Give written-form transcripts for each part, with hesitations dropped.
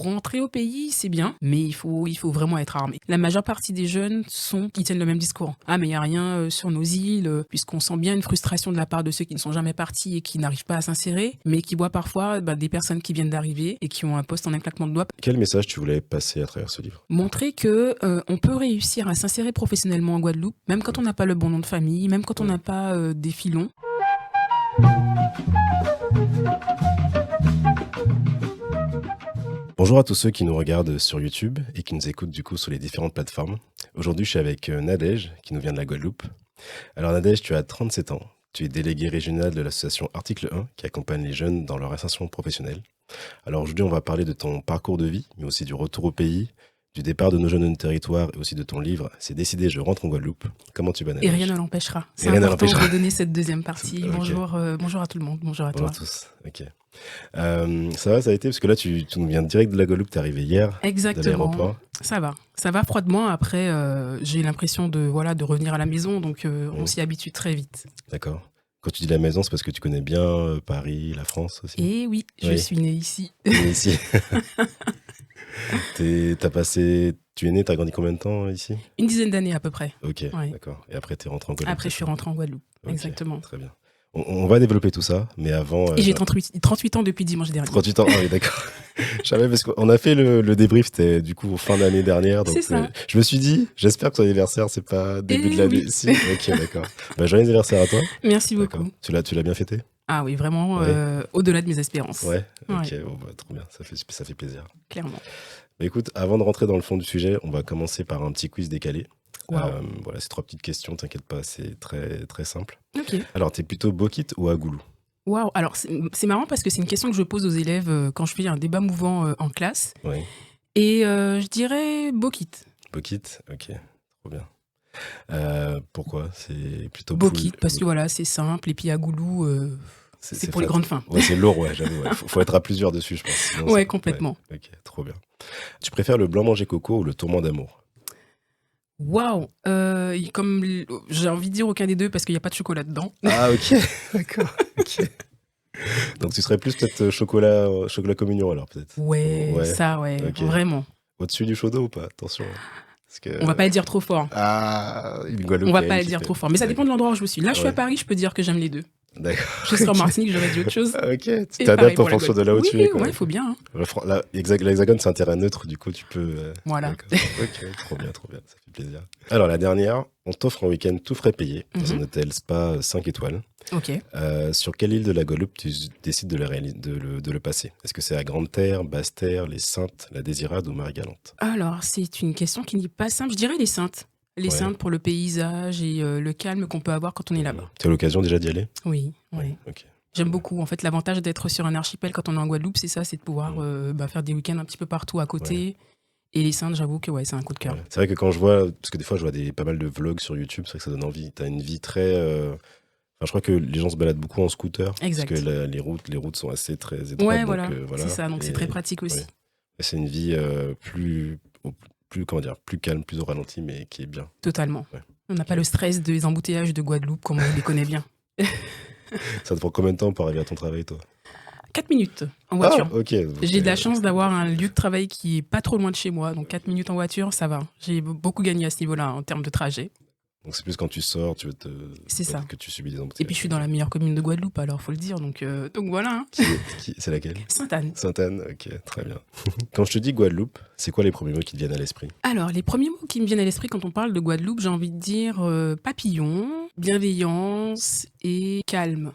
rentrer au pays, c'est bien, mais il faut vraiment être armé. La majeure partie des jeunes ils tiennent le même discours. Ah, mais il n'y a rien sur nos îles, puisqu'on sent bien une frustration de la part de ceux qui ne sont jamais partis et qui n'arrivent pas à s'insérer, mais qui voient parfois des personnes qui viennent d'arriver et qui ont un poste en un claquement de doigts. Quel message tu voulais passer à travers ce livre ? Montrer que on peut réussir à s'insérer professionnellement en Guadeloupe, même quand on n'a pas le bon nom de famille, même quand on n'a pas des filons. Bonjour à tous ceux qui nous regardent sur YouTube et qui nous écoutent du coup sur les différentes plateformes. Aujourd'hui, je suis avec Nadège qui nous vient de la Guadeloupe. Alors Nadège, tu as 37 ans. Tu es déléguée régionale de l'association Article 1 qui accompagne les jeunes dans leur insertion professionnelle. Alors aujourd'hui, on va parler de ton parcours de vie, mais aussi du retour au pays, du départ de nos jeunes de notre territoire et aussi de ton livre « C'est décidé, je rentre en Guadeloupe ». Comment tu vas, Nadège ? Et rien ne l'empêchera. C'est important de donner cette deuxième partie. Okay. Bonjour à tout le monde, bonjour à toi. Bonjour à tous, ok. Ça a été, parce que là tu nous viens direct de la Guadeloupe, t'es arrivé hier. Exactement. De l'aéroport. Ça va froidement. Après, j'ai l'impression de revenir à la maison, donc on s'y habitue très vite. D'accord. Quand tu dis la maison, c'est parce que tu connais bien Paris, la France aussi. Eh oui, je suis née ici. Ici. Tu es né, t'as grandi combien de temps ici ? Une dizaine d'années à peu près. Ok, ouais. D'accord. Et après, t'es rentré en Guadeloupe. Après, je suis rentré en Guadeloupe, okay, exactement. Très bien. On va développer tout ça, mais avant... Et j'ai 38 ans depuis dimanche dernier. 38 ans, ah oui, d'accord. Je savais, parce qu'on a fait le débrief, c'était du coup fin d'année dernière. Donc, c'est ça. Je me suis dit, j'espère que ton anniversaire, c'est pas début de l'année. Oui. Si. Ok, d'accord. Joyeux anniversaire à toi. Merci beaucoup. Tu l'as bien fêté ? Ah oui, vraiment, au-delà de mes espérances. Ouais, ok, bon, trop bien, ça fait plaisir. Clairement. Mais écoute, avant de rentrer dans le fond du sujet, on va commencer par un petit quiz décalé. Wow. Voilà, c'est 3 petites questions, t'inquiète pas, c'est très, très simple. Ok. Alors, t'es plutôt Bokit ou Agoulou ? Waouh, alors c'est marrant parce que c'est une question que je pose aux élèves quand je fais un débat mouvant en classe. Oui. Et je dirais Bokit. Bokit, ok, trop bien. Pourquoi ? C'est plutôt Bokit, parce que voilà, c'est simple. Et puis Agoulou, c'est pour les grandes fins. Ouais, c'est lourd, ouais, j'avoue. Ouais. Faut être à plusieurs dessus, je pense. Sinon, ouais, complètement. Ouais. Ok, trop bien. Tu préfères le blanc manger coco ou le tourment d'amour ? Waouh, comme j'ai envie de dire aucun des deux parce qu'il n'y a pas de chocolat dedans. Ah ok, d'accord. Okay. Donc tu serais plus peut-être chocolat communion alors peut-être. Ouais, ça okay. Vraiment. Au-dessus du chaud d'eau ou pas ? Attention. Parce que... On va pas le dire trop fort. Ah, on va pas le dire trop fort. Mais ça dépend de l'endroit où je suis. Là, je suis à Paris, je peux dire que j'aime les deux. D'accord. Je serai en Martinique, j'aurais dit autre chose. Ok, tu t'adaptes en fonction de là où tu es. Oui, il faut bien. Hein. L'hexagone, c'est un terrain neutre, du coup, tu peux... Voilà. Ok, trop bien, ça fait plaisir. Alors, la dernière, on t'offre un week-end tout frais payé dans un hôtel spa 5 étoiles. Ok. Sur quelle île de la Guadeloupe tu décides de le passer ? Est-ce que c'est à Grande-Terre, Basse-Terre, les Saintes, la Désirade ou Marie-Galante ? Alors, c'est une question qui n'est pas simple. Je dirais les Saintes. Les Saintes pour le paysage et le calme qu'on peut avoir quand on est là-bas. Tu as l'occasion déjà d'y aller ? Oui. Okay. J'aime beaucoup. En fait, l'avantage d'être sur un archipel quand on est en Guadeloupe, c'est ça, c'est de pouvoir faire des week-ends un petit peu partout à côté. Ouais. Et les Saintes, j'avoue que c'est un coup de cœur. Ouais. C'est vrai que quand je vois, parce que des fois je vois pas mal de vlogs sur YouTube, c'est vrai que ça donne envie. Tu as une vie très... je crois que les gens se baladent beaucoup en scooter. Exact. Parce que les routes sont assez très étroites. Ouais, voilà. C'est ça, donc c'est très pratique aussi. Ouais. C'est une vie plus calme, plus au ralenti, mais qui est bien. Totalement. Ouais. On n'a pas le stress des embouteillages de Guadeloupe comme on les connaît bien. Ça te prend combien de temps pour arriver à ton travail, toi ? 4 minutes en voiture. Ah, ok. J'ai de la chance d'avoir un lieu de travail qui est pas trop loin de chez moi, donc 4 minutes en voiture, ça va. J'ai beaucoup gagné à ce niveau-là en termes de trajet. Donc c'est plus quand tu sors, c'est ça. Que tu subis des embouteillages. Et puis je suis dans la meilleure commune de Guadeloupe, alors faut le dire, donc voilà. C'est laquelle ? Sainte-Anne. Sainte-Anne, ok, très bien. Quand je te dis Guadeloupe, c'est quoi les premiers mots qui te viennent à l'esprit ? Alors, les premiers mots qui me viennent à l'esprit quand on parle de Guadeloupe, j'ai envie de dire papillon, bienveillance et calme.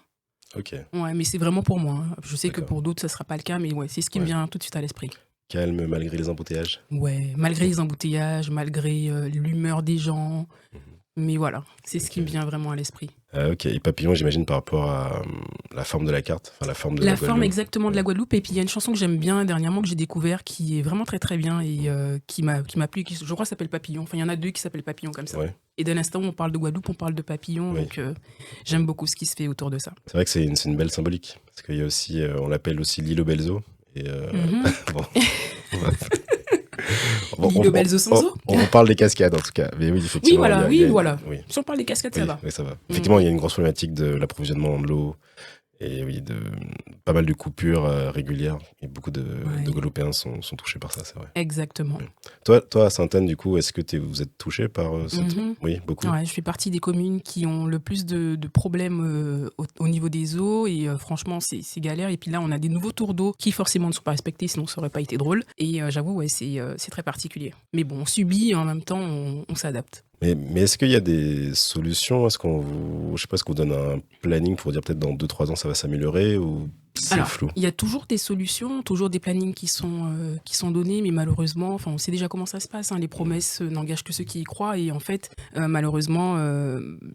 Ok. Ouais, mais c'est vraiment pour moi. Je sais que pour d'autres, ça sera pas le cas, mais c'est ce qui me vient tout de suite à l'esprit. Calme malgré les embouteillages ? Ouais, malgré les embouteillages, malgré l'humeur des gens. Mais voilà, c'est ce qui me vient vraiment à l'esprit. Ok, et papillon, j'imagine par rapport à la forme de la carte, enfin la forme de la Guadeloupe. La forme exactement de la Guadeloupe. Et puis il y a une chanson que j'aime bien dernièrement, que j'ai découvert, qui est vraiment très très bien et qui m'a plu, qui je crois s'appelle Papillon. Enfin, il y en a 2 qui s'appellent Papillon comme ça. Ouais. Et dès l'instant où on parle de Guadeloupe, on parle de Papillon. Donc j'aime beaucoup ce qui se fait autour de ça. C'est vrai que c'est une belle symbolique. Parce qu'il y a aussi, on l'appelle aussi l'île aux belles eaux. Et bon, on parle des cascades en tout cas. Mais oui, effectivement. Oui, voilà. Si on parle des cascades, ça va. Oui, ça va. Effectivement, il y a une grosse problématique de l'approvisionnement en eau Et oui, pas mal de coupures régulières. Et beaucoup de Ouais, Guadeloupéens sont touchés par ça, c'est vrai. exactement. Oui. Toi, à Sainte-Anne, du coup, est-ce que vous êtes touché par cette... Mhm. Oui, beaucoup? Ouais, je fais partie des communes qui ont le plus de problèmes au niveau des eaux et franchement c'est galère. Et puis là on a des nouveaux tours d'eau qui forcément ne sont pas respectés, sinon ça aurait pas été drôle. Et j'avoue ouais c'est très particulier. Mais bon on subit et en même temps on s'adapte. Mais est-ce qu'il y a des solutions? Je sais pas, est-ce qu'on donne un planning pour dire peut-être dans 2-3 ans ça va s'améliorer ou c'est Alors, flou? il y a toujours des solutions, toujours des plannings qui sont donnés, mais malheureusement, enfin, on sait déjà comment ça se passe, hein, les promesses n'engagent que ceux qui y croient, et en fait, malheureusement,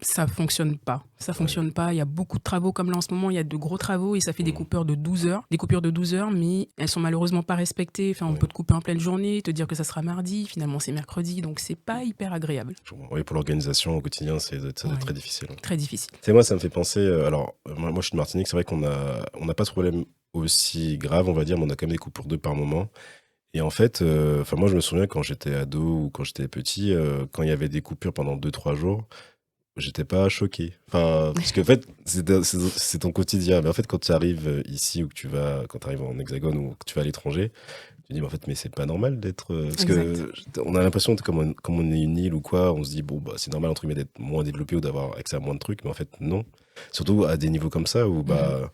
ça fonctionne pas. Ça Ouais. fonctionne pas. Il y a beaucoup de travaux, comme là en ce moment, il y a de gros travaux, et ça fait des Mm. coupures de 12 heures. Des coupures de 12 heures, mais elles sont malheureusement pas respectées. Enfin, on Oui. peut te couper en pleine journée, te dire que ça sera mardi, finalement c'est mercredi, donc c'est pas hyper agréable. Oui, pour l'organisation au quotidien, ça doit être Ouais, très difficile. très difficile. Tu sais, moi, ça me fait penser. Alors, moi, je suis de Martinique, c'est vrai on n'a pas ce problème aussi grave, on va dire, mais on a quand même des coupures d'eau par moment. Et en fait, enfin, moi, je me souviens quand j'étais ado ou quand j'étais petit, quand il y avait des coupures pendant 2-3 jours, j'étais pas choqué. Enfin, parce qu'en fait, c'est ton quotidien. Mais en fait, quand tu arrives ici ou quand tu arrives en Hexagone ou que tu vas à l'étranger, tu dis, mais en fait, mais c'est pas normal d'être. Parce Exact. que on a l'impression, comme on est une île ou quoi, on se dit, bon, bah, c'est normal, entre guillemets, d'être moins développé ou d'avoir accès à moins de trucs. Mais en fait, non. Surtout à des niveaux comme ça où, Mhm. bah,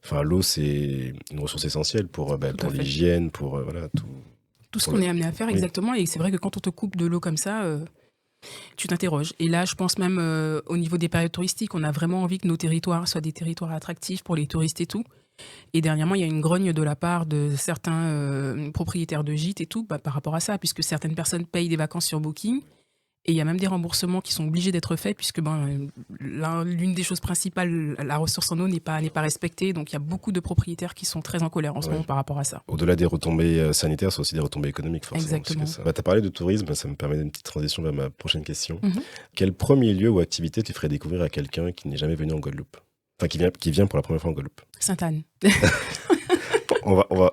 enfin, l'eau, c'est une ressource essentielle Tout à pour fait. l'hygiène, pour, voilà, tout. Tout ce Pour qu'on le... est amené à faire, Oui. exactement. Et c'est vrai que quand on te coupe de l'eau comme ça, tu t'interroges. Et là, je pense même au niveau des périodes touristiques, on a vraiment envie que nos territoires soient des territoires attractifs pour les touristes et tout. Et dernièrement, il y a une grogne de la part de certains propriétaires de gîtes et tout bah, par rapport à ça, puisque certaines personnes payent des vacances sur Booking. Et il y a même des remboursements qui sont obligés d'être faits, puisque l'une des choses principales, la ressource en eau n'est pas respectée. Donc il y a beaucoup de propriétaires qui sont très en colère en ce moment Ouais. par rapport à ça. Au-delà des retombées sanitaires, c'est aussi des retombées économiques, forcément. Parce que Exactement. ça... Bah, tu as parlé de tourisme, ça me permet d'une petite transition vers ma prochaine question. Mhm. Quel premier lieu ou activité tu ferais découvrir à quelqu'un qui n'est jamais venu en Guadeloupe? Enfin, qui vient pour la première fois en Guadeloupe. Sainte-Anne.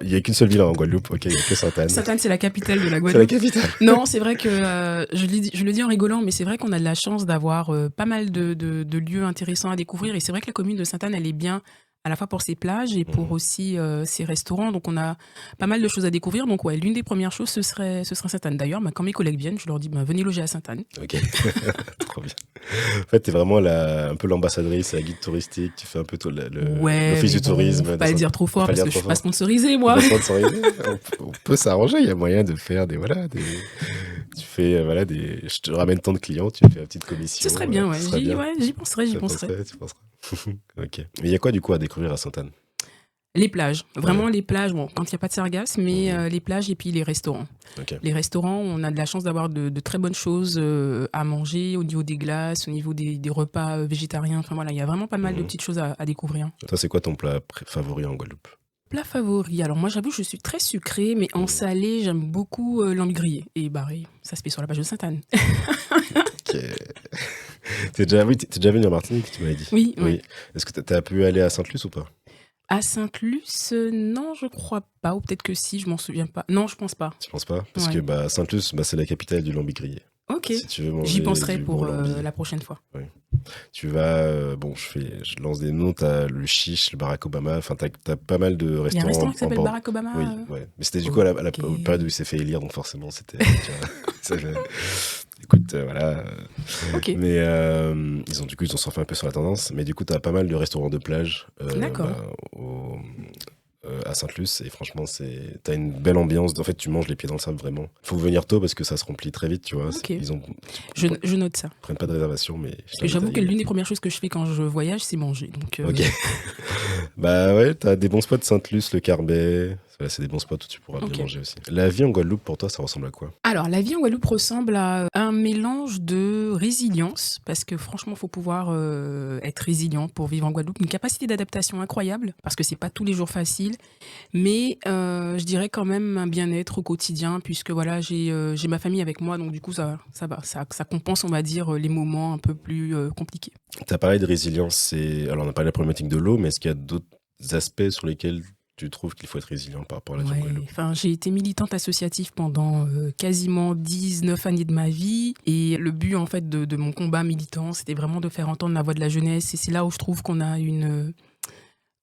Il n'y a qu'une seule ville en Guadeloupe, ok, il n'y a que Sainte-Anne. Sainte-Anne, c'est la capitale de la C'est la Guadeloupe. capitale. Non, c'est vrai que je le dis en rigolant, mais c'est vrai qu'on a de la chance d'avoir pas mal de lieux intéressants à découvrir. Et c'est vrai que la commune de Sainte-Anne, elle est bien à la fois pour ses plages et pour Mhm. aussi ses restaurants. Donc on a pas mal de choses à découvrir. Donc ouais, l'une des premières choses, ce serait Sainte-Anne. D'ailleurs, bah, quand mes collègues viennent, je leur dis bah, venez loger à Sainte-Anne. Ok, trop bien. En fait, tu es vraiment un peu l'ambassadrice, la guide touristique, tu fais un peu Ouais, l'office mais du bon, faut tourisme. pas le dire trop Faut fort pas le parce dire que je trop suis pas fort. sponsorisée, T'es moi. pas sponsorisé. On peut s'arranger, il y a moyen de faire tu fais, je te ramène tant de clients, tu fais une petite Ce commission, serait bien, ce ouais. serait bien. Ouais, j'y penserai, j'y Ça penserai. penserait, tu penseras. Ok. Mais il y a quoi du coup à découvrir à Sainte-Anne? Les plages, Ouais. vraiment les plages, bon, quand il n'y a pas de sargasses, mais Mhm. les plages et puis les restaurants. Ok. Les restaurants, on a de la chance d'avoir de très bonnes choses à manger au niveau des glaces, au niveau des repas végétariens. Enfin voilà, il y a vraiment pas mal de Mhm. petites choses à découvrir. Toi, c'est quoi ton plat favori en Guadeloupe? Plat favori, alors moi j'avoue je suis très sucrée, mais en Mhm. salé j'aime beaucoup l'ambi grillé. Et bah oui, ça se fait sur la page de Sainte-Anne. Ok. T'es déjà venu en Martinique, tu m'avais dit. Oui, ouais. Oui. Est-ce que t'as pu aller à Sainte-Luce ou pas? À Sainte-Luce, non je crois pas, ou peut-être que si, je m'en souviens pas. Non, je pense pas. Tu penses pas? Parce que Ouais. bah, Sainte-Luce, bah, c'est la capitale du lambi grillé. Ok, Si tu veux j'y manger penserai du bon pour lambi, la prochaine fois. oui. Tu vas, bon, je lance des noms, t'as le Chiche, le Barack Obama, enfin, t'as pas mal de Il y a un restaurants restaurant qui en s'appelle bord. Barack Obama. Oui, ouais. Mais c'était du coup à la Ok. période où il s'est fait élire, donc forcément, c'était. Tu vois, écoute, voilà. Ok, Mais ils ont surfé un peu sur la tendance. Mais du coup, t'as pas mal de restaurants de plage d'accord. à Sainte-Luce. Et franchement, t'as une belle ambiance. En fait, tu manges les pieds dans le sable, vraiment. Faut venir tôt parce que ça se remplit très vite, tu vois. Ok, Ils je note ça. prennent pas de réservation, mais je Parce que t'invite à j'avoue y que aller. l'une des premières choses que je fais quand je voyage, c'est manger. Donc, Ok. Bah ouais, t'as des bons spots, Sainte-Luce, le Carbet. Voilà, c'est des bons spots où tu pourras bien ok. manger aussi. La vie en Guadeloupe, pour toi, ça ressemble à quoi? Alors, la vie en Guadeloupe ressemble à un mélange de résilience, parce que franchement, il faut pouvoir être résilient pour vivre en Guadeloupe. Une capacité d'adaptation incroyable, parce que c'est pas tous les jours facile, mais je dirais quand même un bien-être au quotidien, puisque voilà, j'ai ma famille avec moi, donc du coup, ça va, ça compense, on va dire, les moments un peu plus compliqués. T'as parlé de résilience, alors on a parlé de la problématique de l'eau, mais est-ce qu'il y a d'autres aspects sur lesquels tu trouves qu'il faut être résilient par rapport à la vie en Ouais, Guadeloupe? enfin, j'ai été militante associative pendant quasiment 19 années de ma vie. Et le but, en fait, de mon combat militant, c'était vraiment de faire entendre la voix de la jeunesse. Et c'est là où je trouve qu'on a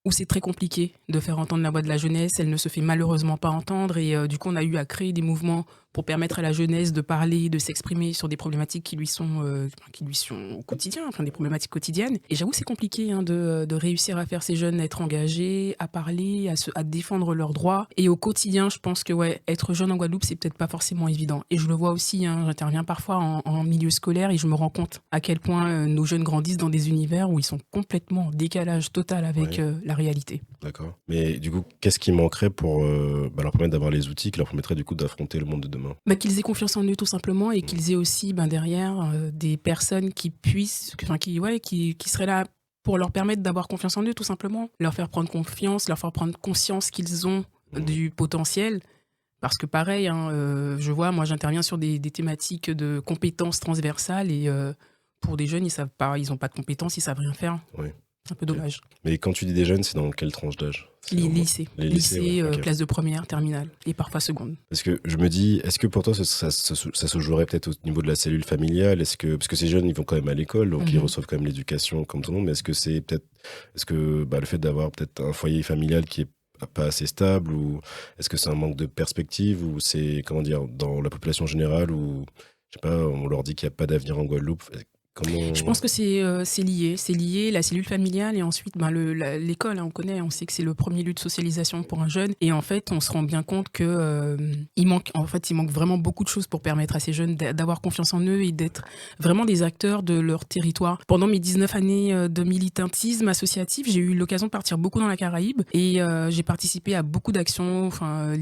où c'est très compliqué de faire entendre la voix de la jeunesse. Elle ne se fait malheureusement pas entendre et du coup, on a eu à créer des mouvements pour permettre à la jeunesse de parler, de s'exprimer sur des problématiques qui lui sont au quotidien, enfin des problématiques quotidiennes. Et j'avoue, c'est compliqué de réussir à faire ces jeunes être engagés, à parler, à défendre leurs droits. Et au quotidien, je pense que ouais, être jeune en Guadeloupe, c'est peut-être pas forcément évident. Et je le vois aussi, hein, j'interviens parfois en milieu scolaire et je me rends compte à quel point nos jeunes grandissent dans des univers où ils sont complètement en décalage total avec Ouais. la réalité. D'accord. Mais du coup, qu'est-ce qui manquerait pour leur permettre d'avoir les outils qui leur permettraient du coup d'affronter le monde de demain? Bah, qu'ils aient confiance en eux tout simplement et Mm. qu'ils aient aussi derrière des personnes qui puissent, enfin, qui seraient là pour leur permettre d'avoir confiance en eux tout simplement, leur faire prendre confiance, leur faire prendre conscience qu'ils ont Mm. du potentiel. Parce que pareil, hein, je vois, moi j'interviens sur des thématiques de compétences transversales et pour des jeunes, ils savent pas, ils n'ont pas de compétences, ils savent rien faire. Ouais. C'est un peu Ok. dommage. Mais quand tu dis des jeunes, c'est dans quelle tranche d'âge? C'est Les au moins- lycées, Les lycées, ouais. Ok. classe de première, terminale et parfois seconde. Parce que je me dis, est-ce que pour toi, ça se jouerait peut-être au niveau de la cellule familiale? Parce que ces jeunes, ils vont quand même à l'école, donc ils Mhm. reçoivent quand même l'éducation comme tout le monde, mais est-ce que le fait d'avoir peut-être un foyer familial qui est pas assez stable, ou est-ce que c'est un manque de perspective, ou c'est, comment dire, dans la population générale, ou je sais pas, on leur dit qu'il n'y a pas d'avenir en Guadeloupe? Je Comment... pense que c'est lié, la cellule familiale et ensuite l'école, hein, on connaît, on sait que c'est le premier lieu de socialisation pour un jeune et en fait on se rend bien compte que il manque vraiment beaucoup de choses pour permettre à ces jeunes d'avoir confiance en eux et d'être vraiment des acteurs de leur territoire. Pendant mes 19 années de militantisme associatif, j'ai eu l'occasion de partir beaucoup dans la Caraïbe et j'ai participé à beaucoup d'actions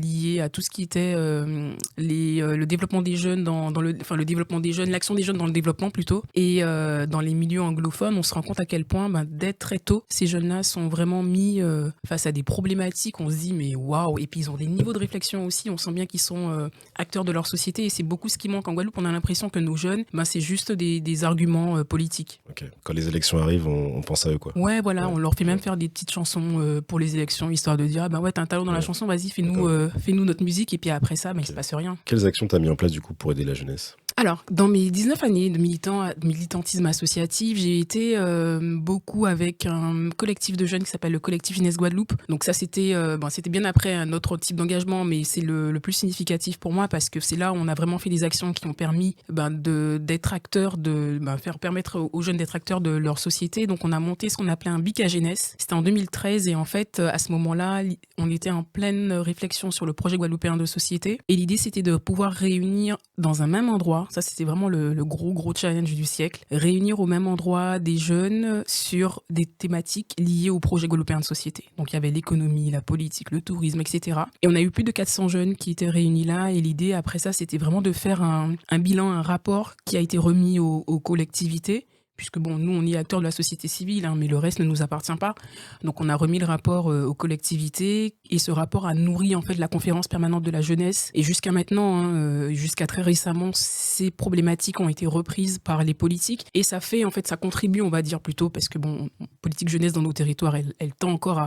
liées à tout ce qui était le développement des jeunes le développement des jeunes, l'action des jeunes dans le développement plutôt. Et dans les milieux anglophones, on se rend compte à quel point, dès très tôt, ces jeunes-là sont vraiment mis face à des problématiques. On se dit, mais waouh! Et puis, ils ont des niveaux de réflexion aussi. On sent bien qu'ils sont acteurs de leur société. Et c'est beaucoup ce qui manque en Guadeloupe. On a l'impression que nos jeunes, c'est juste des arguments politiques. Ok. Quand les élections arrivent, on pense à eux, quoi. Ouais, voilà, Ouais. on leur fait même Ok. faire des petites chansons pour les élections, histoire de dire, ah ben ouais, t'as un talent dans la Ouais. chanson, vas-y, D'accord. fais-nous notre musique. Et puis après ça, il Ok. se passe rien. Quelles actions t'as mis en place du coup pour aider la jeunesse? Alors, dans mes 19 années de militantisme associatif, j'ai été beaucoup avec un collectif de jeunes qui s'appelle le collectif Jeunesse Guadeloupe. Donc ça, c'était bien après un autre type d'engagement, mais c'est le plus significatif pour moi parce que c'est là où on a vraiment fait des actions qui ont permis d'être acteurs, faire permettre aux jeunes d'être acteurs de leur société. Donc on a monté ce qu'on appelait un BIC à jeunesse. C'était en 2013 et en fait, à ce moment-là, on était en pleine réflexion sur le projet guadeloupéen de société. Et l'idée, c'était de pouvoir réunir dans un même endroit, ça c'était vraiment le gros challenge du siècle, réunir au même endroit des jeunes sur des thématiques liées au projet guadeloupéen de société. Donc il y avait l'économie, la politique, le tourisme, etc. Et on a eu plus de 400 jeunes qui étaient réunis là et l'idée après ça, c'était vraiment de faire un bilan, un rapport qui a été remis aux collectivités. Puisque nous, on est acteurs de la société civile, hein, mais le reste ne nous appartient pas. Donc, on a remis le rapport aux collectivités et ce rapport a nourri en fait la conférence permanente de la jeunesse. Et jusqu'à maintenant, hein, jusqu'à très récemment, ces problématiques ont été reprises par les politiques et ça contribue, on va dire plutôt, parce que politique jeunesse dans nos territoires, elle tend encore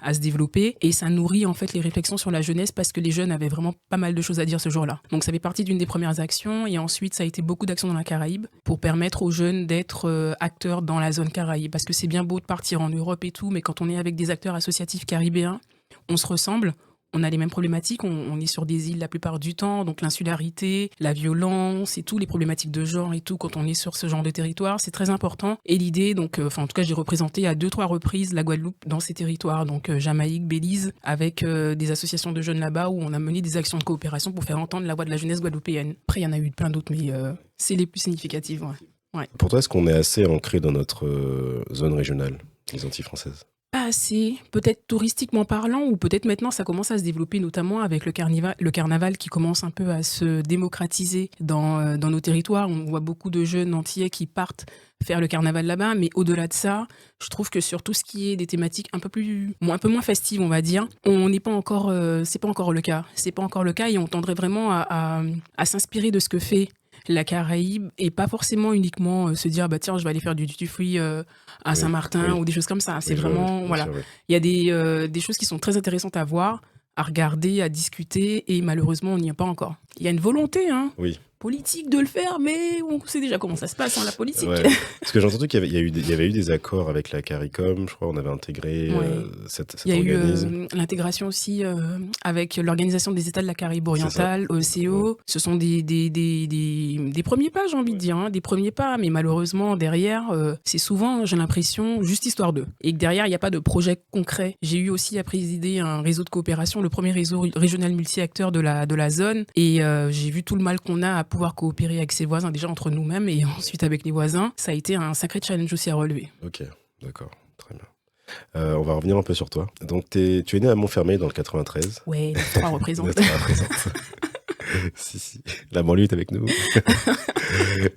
à se développer et ça nourrit en fait les réflexions sur la jeunesse parce que les jeunes avaient vraiment pas mal de choses à dire ce jour-là. Donc ça fait partie d'une des premières actions et ensuite ça a été beaucoup d'actions dans la Caraïbe pour permettre aux jeunes d'être acteurs dans la zone Caraïbe parce que c'est bien beau de partir en Europe et tout, mais quand on est avec des acteurs associatifs caribéens, on se ressemble. On a les mêmes problématiques, on est sur des îles la plupart du temps, donc l'insularité, la violence et tout, les problématiques de genre et tout, quand on est sur ce genre de territoire, c'est très important. Et l'idée, en tout cas, j'ai représenté à 2-3 reprises la Guadeloupe dans ces territoires, donc Jamaïque, Belize, avec des associations de jeunes là-bas où on a mené des actions de coopération pour faire entendre la voix de la jeunesse guadeloupéenne. Après, il y en a eu plein d'autres, mais c'est les plus significatives. Ouais. Pour toi, est-ce qu'on est assez ancré dans notre zone régionale, les Antilles françaises? Pas assez, peut-être touristiquement parlant, ou peut-être maintenant ça commence à se développer, notamment avec le carnaval qui commence un peu à se démocratiser dans nos territoires. On voit beaucoup de jeunes antillais qui partent faire le carnaval là-bas, mais au-delà de ça, je trouve que sur tout ce qui est des thématiques un peu moins festives, on va dire, on n'est pas encore, c'est pas encore le cas. C'est pas encore le cas et on tendrait vraiment à s'inspirer de ce que fait la Caraïbe et pas forcément uniquement se dire tiens je vais aller faire du duty free à Saint-Martin ou des choses comme ça. C'est vraiment Bien voilà, sûr, oui. il y a des choses qui sont très intéressantes à voir, à regarder, à discuter et malheureusement on n'y est pas encore. il y a une volonté, hein, Oui. politique de le faire, mais on sait déjà comment ça se passe, la politique. Ouais. Parce que j'ai entendu qu'il y avait eu des accords avec la CARICOM, je crois, on avait intégré Ouais. cet Il y a organisme. eu l'intégration aussi avec l'Organisation des États de la Caraïbe C'est ça. orientale, OCO. Ce sont des premiers pas, j'ai envie de dire, hein, des premiers pas, mais malheureusement, derrière, c'est souvent, j'ai l'impression, juste histoire d'eux. Et que derrière, il n'y a pas de projet concret. J'ai eu aussi à présider un réseau de coopération, le premier réseau régional multi-acteurs de la zone, et j'ai vu tout le mal qu'on a à pouvoir coopérer avec ses voisins, déjà entre nous-mêmes, et ensuite avec les voisins. Ça a été un sacré challenge aussi à relever. Ok, d'accord, très bien. On va revenir un peu sur toi. Donc, tu es né à Montfermeil dans le 93. Ouais, les trois représentent. Notre représente. Si. La banlieue est avec nous.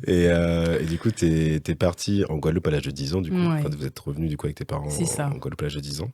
Et du coup, t'es parti en Guadeloupe à l'âge de 10 ans, du coup. Ouais. Enfin, vous êtes revenu du coup avec tes parents C'est ça. en Guadeloupe à l'âge de 10 ans.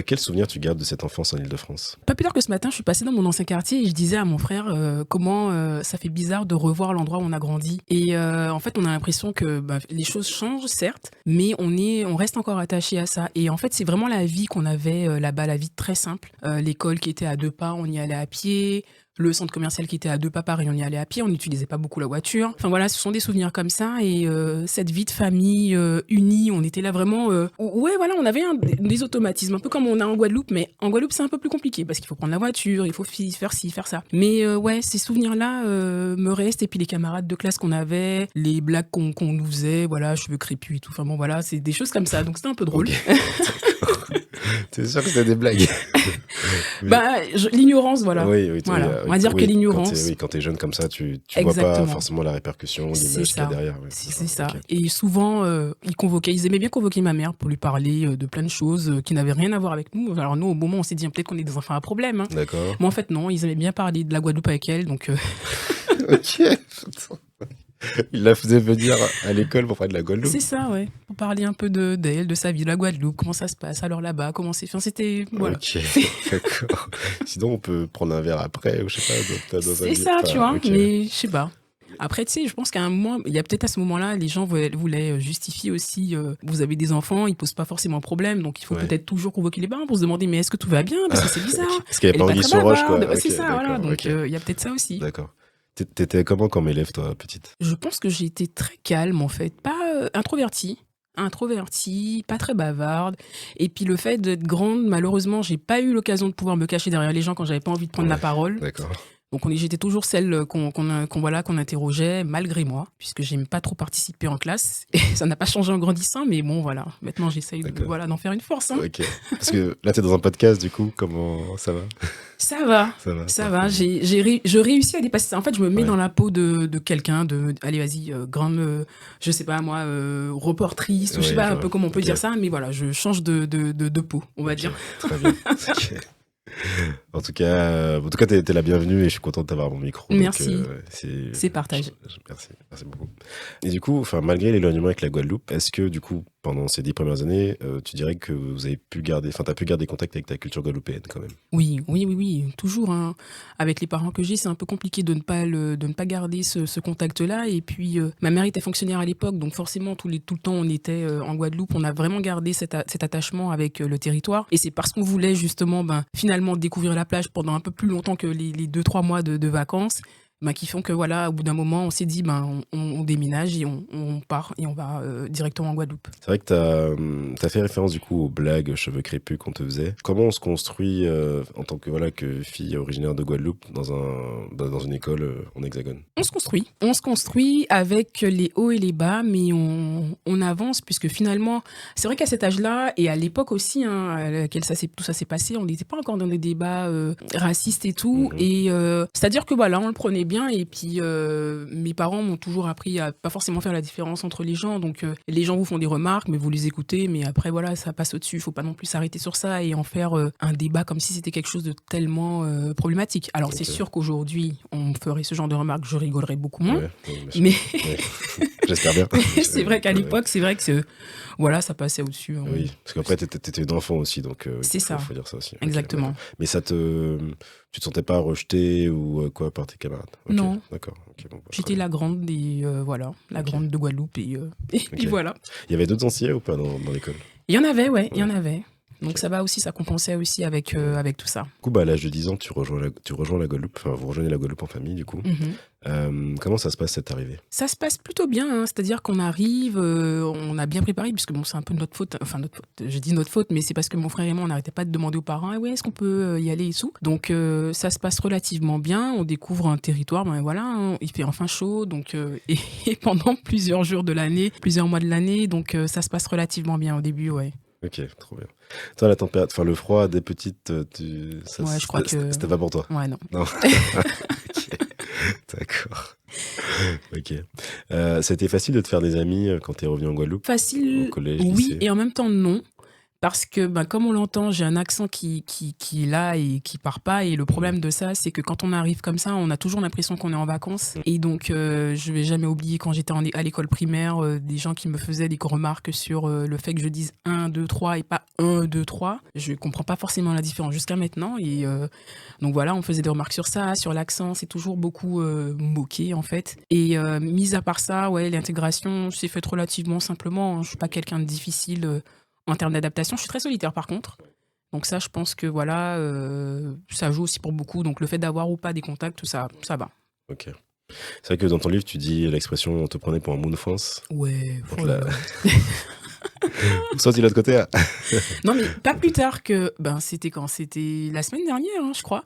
Quel souvenir tu gardes de cette enfance en Île-de-France? Pas plus tard que ce matin, je suis passée dans mon ancien quartier et je disais à mon frère comment ça fait bizarre de revoir l'endroit où on a grandi. Et en fait, on a l'impression que les choses changent, certes, mais on reste encore attaché à ça. Et en fait, c'est vraiment la vie qu'on avait là-bas, la vie très simple. L'école qui était à 2 pas, on y allait à pied. Le centre commercial qui était à 2 pas, pareil, on y allait à pied, on n'utilisait pas beaucoup la voiture. Enfin voilà, ce sont des souvenirs comme ça. Et cette vie de famille unie, on était là vraiment... ouais, voilà, on avait des automatismes, un peu comme on a en Guadeloupe, mais en Guadeloupe, c'est un peu plus compliqué parce qu'il faut prendre la voiture, il faut faire ci, faire ça. Mais ouais, ces souvenirs-là me restent. Et puis les camarades de classe qu'on avait, les blagues qu'on nous faisait, voilà, cheveux crépus et tout. Enfin bon, voilà, c'est des choses comme ça. Donc c'était un peu drôle. Okay. T'es sûr que c'était des blagues? L'ignorance, voilà. Oui, Voilà. On va dire que l'ignorance. Quand t'es jeune comme ça, tu vois pas forcément la répercussion, l'image qu'il y a derrière. Ouais. C'est ça. Okay. Et souvent, ils aimaient bien convoquer ma mère pour lui parler de plein de choses qui n'avaient rien à voir avec nous. Alors nous, au moment, on s'est dit peut-être qu'on est des enfants à problème. Hein. D'accord. Mais en fait, non, ils aimaient bien parler de la Guadeloupe avec elle, donc... Ok. Il la faisait venir à l'école pour parler de la Guadeloupe. C'est ça, ouais. Pour parler un peu d'elle, de sa vie, de la Guadeloupe, comment ça se passe alors là-bas, comment c'est... Enfin, c'était... Voilà. Ok, d'accord. Sinon, on peut prendre un verre après, ou je sais pas, dans c'est ça, tu vois, okay. Mais je sais pas. Après, tu sais, je pense qu'à un moment, il y a peut-être à ce moment-là, les gens voulaient justifier aussi, vous avez des enfants, ils posent pas forcément de problème, donc il faut peut-être toujours convoquer les parents pour se demander, mais est-ce que tout va bien? Parce que c'est bizarre. Est-ce qu'il n'y avait pas Anguille sous roche, quoi? C'est ça, voilà. Donc, il y a peut-être ça aussi. D'accord. T'étais comment comme élève, toi, petite? Je pense que j'ai été très calme, en fait. Pas introvertie, pas très bavarde. Et puis le fait d'être grande, malheureusement, j'ai pas eu l'occasion de pouvoir me cacher derrière les gens quand j'avais pas envie de prendre la parole. D'accord. Donc j'étais toujours celle qu'on interrogeait malgré moi, puisque j'aime pas trop participer en classe. Et ça n'a pas changé en grandissant, mais bon voilà. Maintenant j'essaye d'en faire une force. Hein. Ok. Parce que là t'es dans un podcast du coup, comment ça va? Ça va. Je réussis à dépasser ça. En fait, je me mets dans la peau de quelqu'un, allez vas-y, grande, je sais pas moi, reportrice, ou je sais pas un peu comment on peut dire ça, mais voilà, je change de peau, on va dire. Très bien. En tout cas, t'es la bienvenue et je suis content de t'avoir à mon micro. Merci. Donc, c'est partagé. Merci beaucoup. Et du coup, malgré l'éloignement avec la Guadeloupe, est-ce que du coup, pendant ces 10 premières années, tu dirais que t'as pu garder contact avec ta culture guadeloupéenne quand même? Oui, toujours. Hein. Avec les parents que j'ai, c'est un peu compliqué de ne pas garder ce contact-là. Et puis, ma mère était fonctionnaire à l'époque, donc forcément, tout le temps, on était en Guadeloupe. On a vraiment gardé cet attachement avec le territoire. Et c'est parce qu'on voulait justement, finalement, découvrir la plage pendant un peu plus longtemps que les 2-3 mois de vacances. Qui font que voilà, au bout d'un moment, on s'est dit on déménage et on part et on va directement en Guadeloupe. C'est vrai que t'as fait référence du coup aux blagues cheveux crépus qu'on te faisait. Comment on se construit en tant que fille originaire de Guadeloupe dans une école en Hexagone? On se construit avec les hauts et les bas, mais on avance puisque finalement, c'est vrai qu'à cet âge-là et à l'époque aussi, à laquelle tout ça s'est passé, on n'était pas encore dans des débats racistes et tout. Et c'est-à-dire que voilà, on le prenait bien. Et puis mes parents m'ont toujours appris à pas forcément faire la différence entre les gens, donc les gens vous font des remarques mais vous les écoutez, mais après voilà, ça passe au-dessus, il faut pas non plus s'arrêter sur ça et en faire un débat comme si c'était quelque chose de tellement problématique. Alors c'est sûr qu'aujourd'hui on ferait ce genre de remarques, je rigolerais beaucoup moins, mais j'espère bien. C'est vrai qu'à l'époque, c'est vrai que voilà, ça passait au-dessus. Oui, parce qu'après t'étais une enfant aussi, donc c'est ça. Faut dire ça aussi. Exactement. Okay, mais tu te sentais pas rejetée ou quoi par tes camarades? Okay, non. D'accord. Okay, j'étais la grande grande de Guadeloupe et puis voilà. Il y avait d'autres Antillais ou pas dans l'école? Il y en avait, ouais. Il y en avait. Donc Ok. ça va aussi, ça compensait aussi avec tout ça. Du coup, à l'âge de 10 ans, tu rejoins la Guadeloupe, enfin, vous rejoignez la Guadeloupe en famille, du coup. Mhm. Comment ça se passe cette arrivée? Ça se passe plutôt bien, hein. C'est-à-dire qu'on arrive, on a bien préparé, puisque bon, c'est un peu notre faute, enfin notre faute, je dis notre faute, mais c'est parce que mon frère et moi, on n'arrêtait pas de demander aux parents, ah ouais, est-ce qu'on peut y aller et tout. Donc ça se passe relativement bien, on découvre un territoire, ben voilà, hein, il fait enfin chaud, donc et pendant plusieurs jours de l'année, plusieurs mois de l'année, donc ça se passe relativement bien au début, ouais. Ok, trop bien. Toi, la température, enfin, le froid des petites, Ouais, je crois que... c'était pas pour toi. Ouais, non. Non. Ok, d'accord. Ok. C'était facile de te faire des amis quand t'es revenu en Guadeloupe, au Facile, collège, oui, lycée? et en même temps, non. Parce que, ben, comme on l'entend, j'ai un accent qui est là et qui part pas. Et le Mhm. problème de ça, c'est que quand on arrive comme ça, on a toujours l'impression qu'on est en vacances. Mhm. Et donc, je vais jamais oublier quand j'étais à l'école primaire, des gens qui me faisaient des remarques sur le fait que je dise un 2 3 et pas un 2 3. Je comprends pas forcément la différence jusqu'à maintenant. Et donc voilà, on faisait des remarques sur ça, sur l'accent. C'est toujours beaucoup moqué, en fait. Et mis à part ça, ouais, l'intégration s'est faite relativement simplement, hein. Je suis pas quelqu'un de difficile. En termes d'adaptation, je suis très solitaire par contre. Donc ça, je pense que voilà, ça joue aussi pour beaucoup. Donc le fait d'avoir ou pas des contacts, tout ça, ça va. Ok. C'est vrai que dans ton livre, tu dis l'expression on te prenait pour un moon France. Ouais, On oh te là l'a- là. Soit de l'autre côté. Ah. Non, mais pas plus tard que, ben, c'était quand? C'était la semaine dernière, hein, je crois.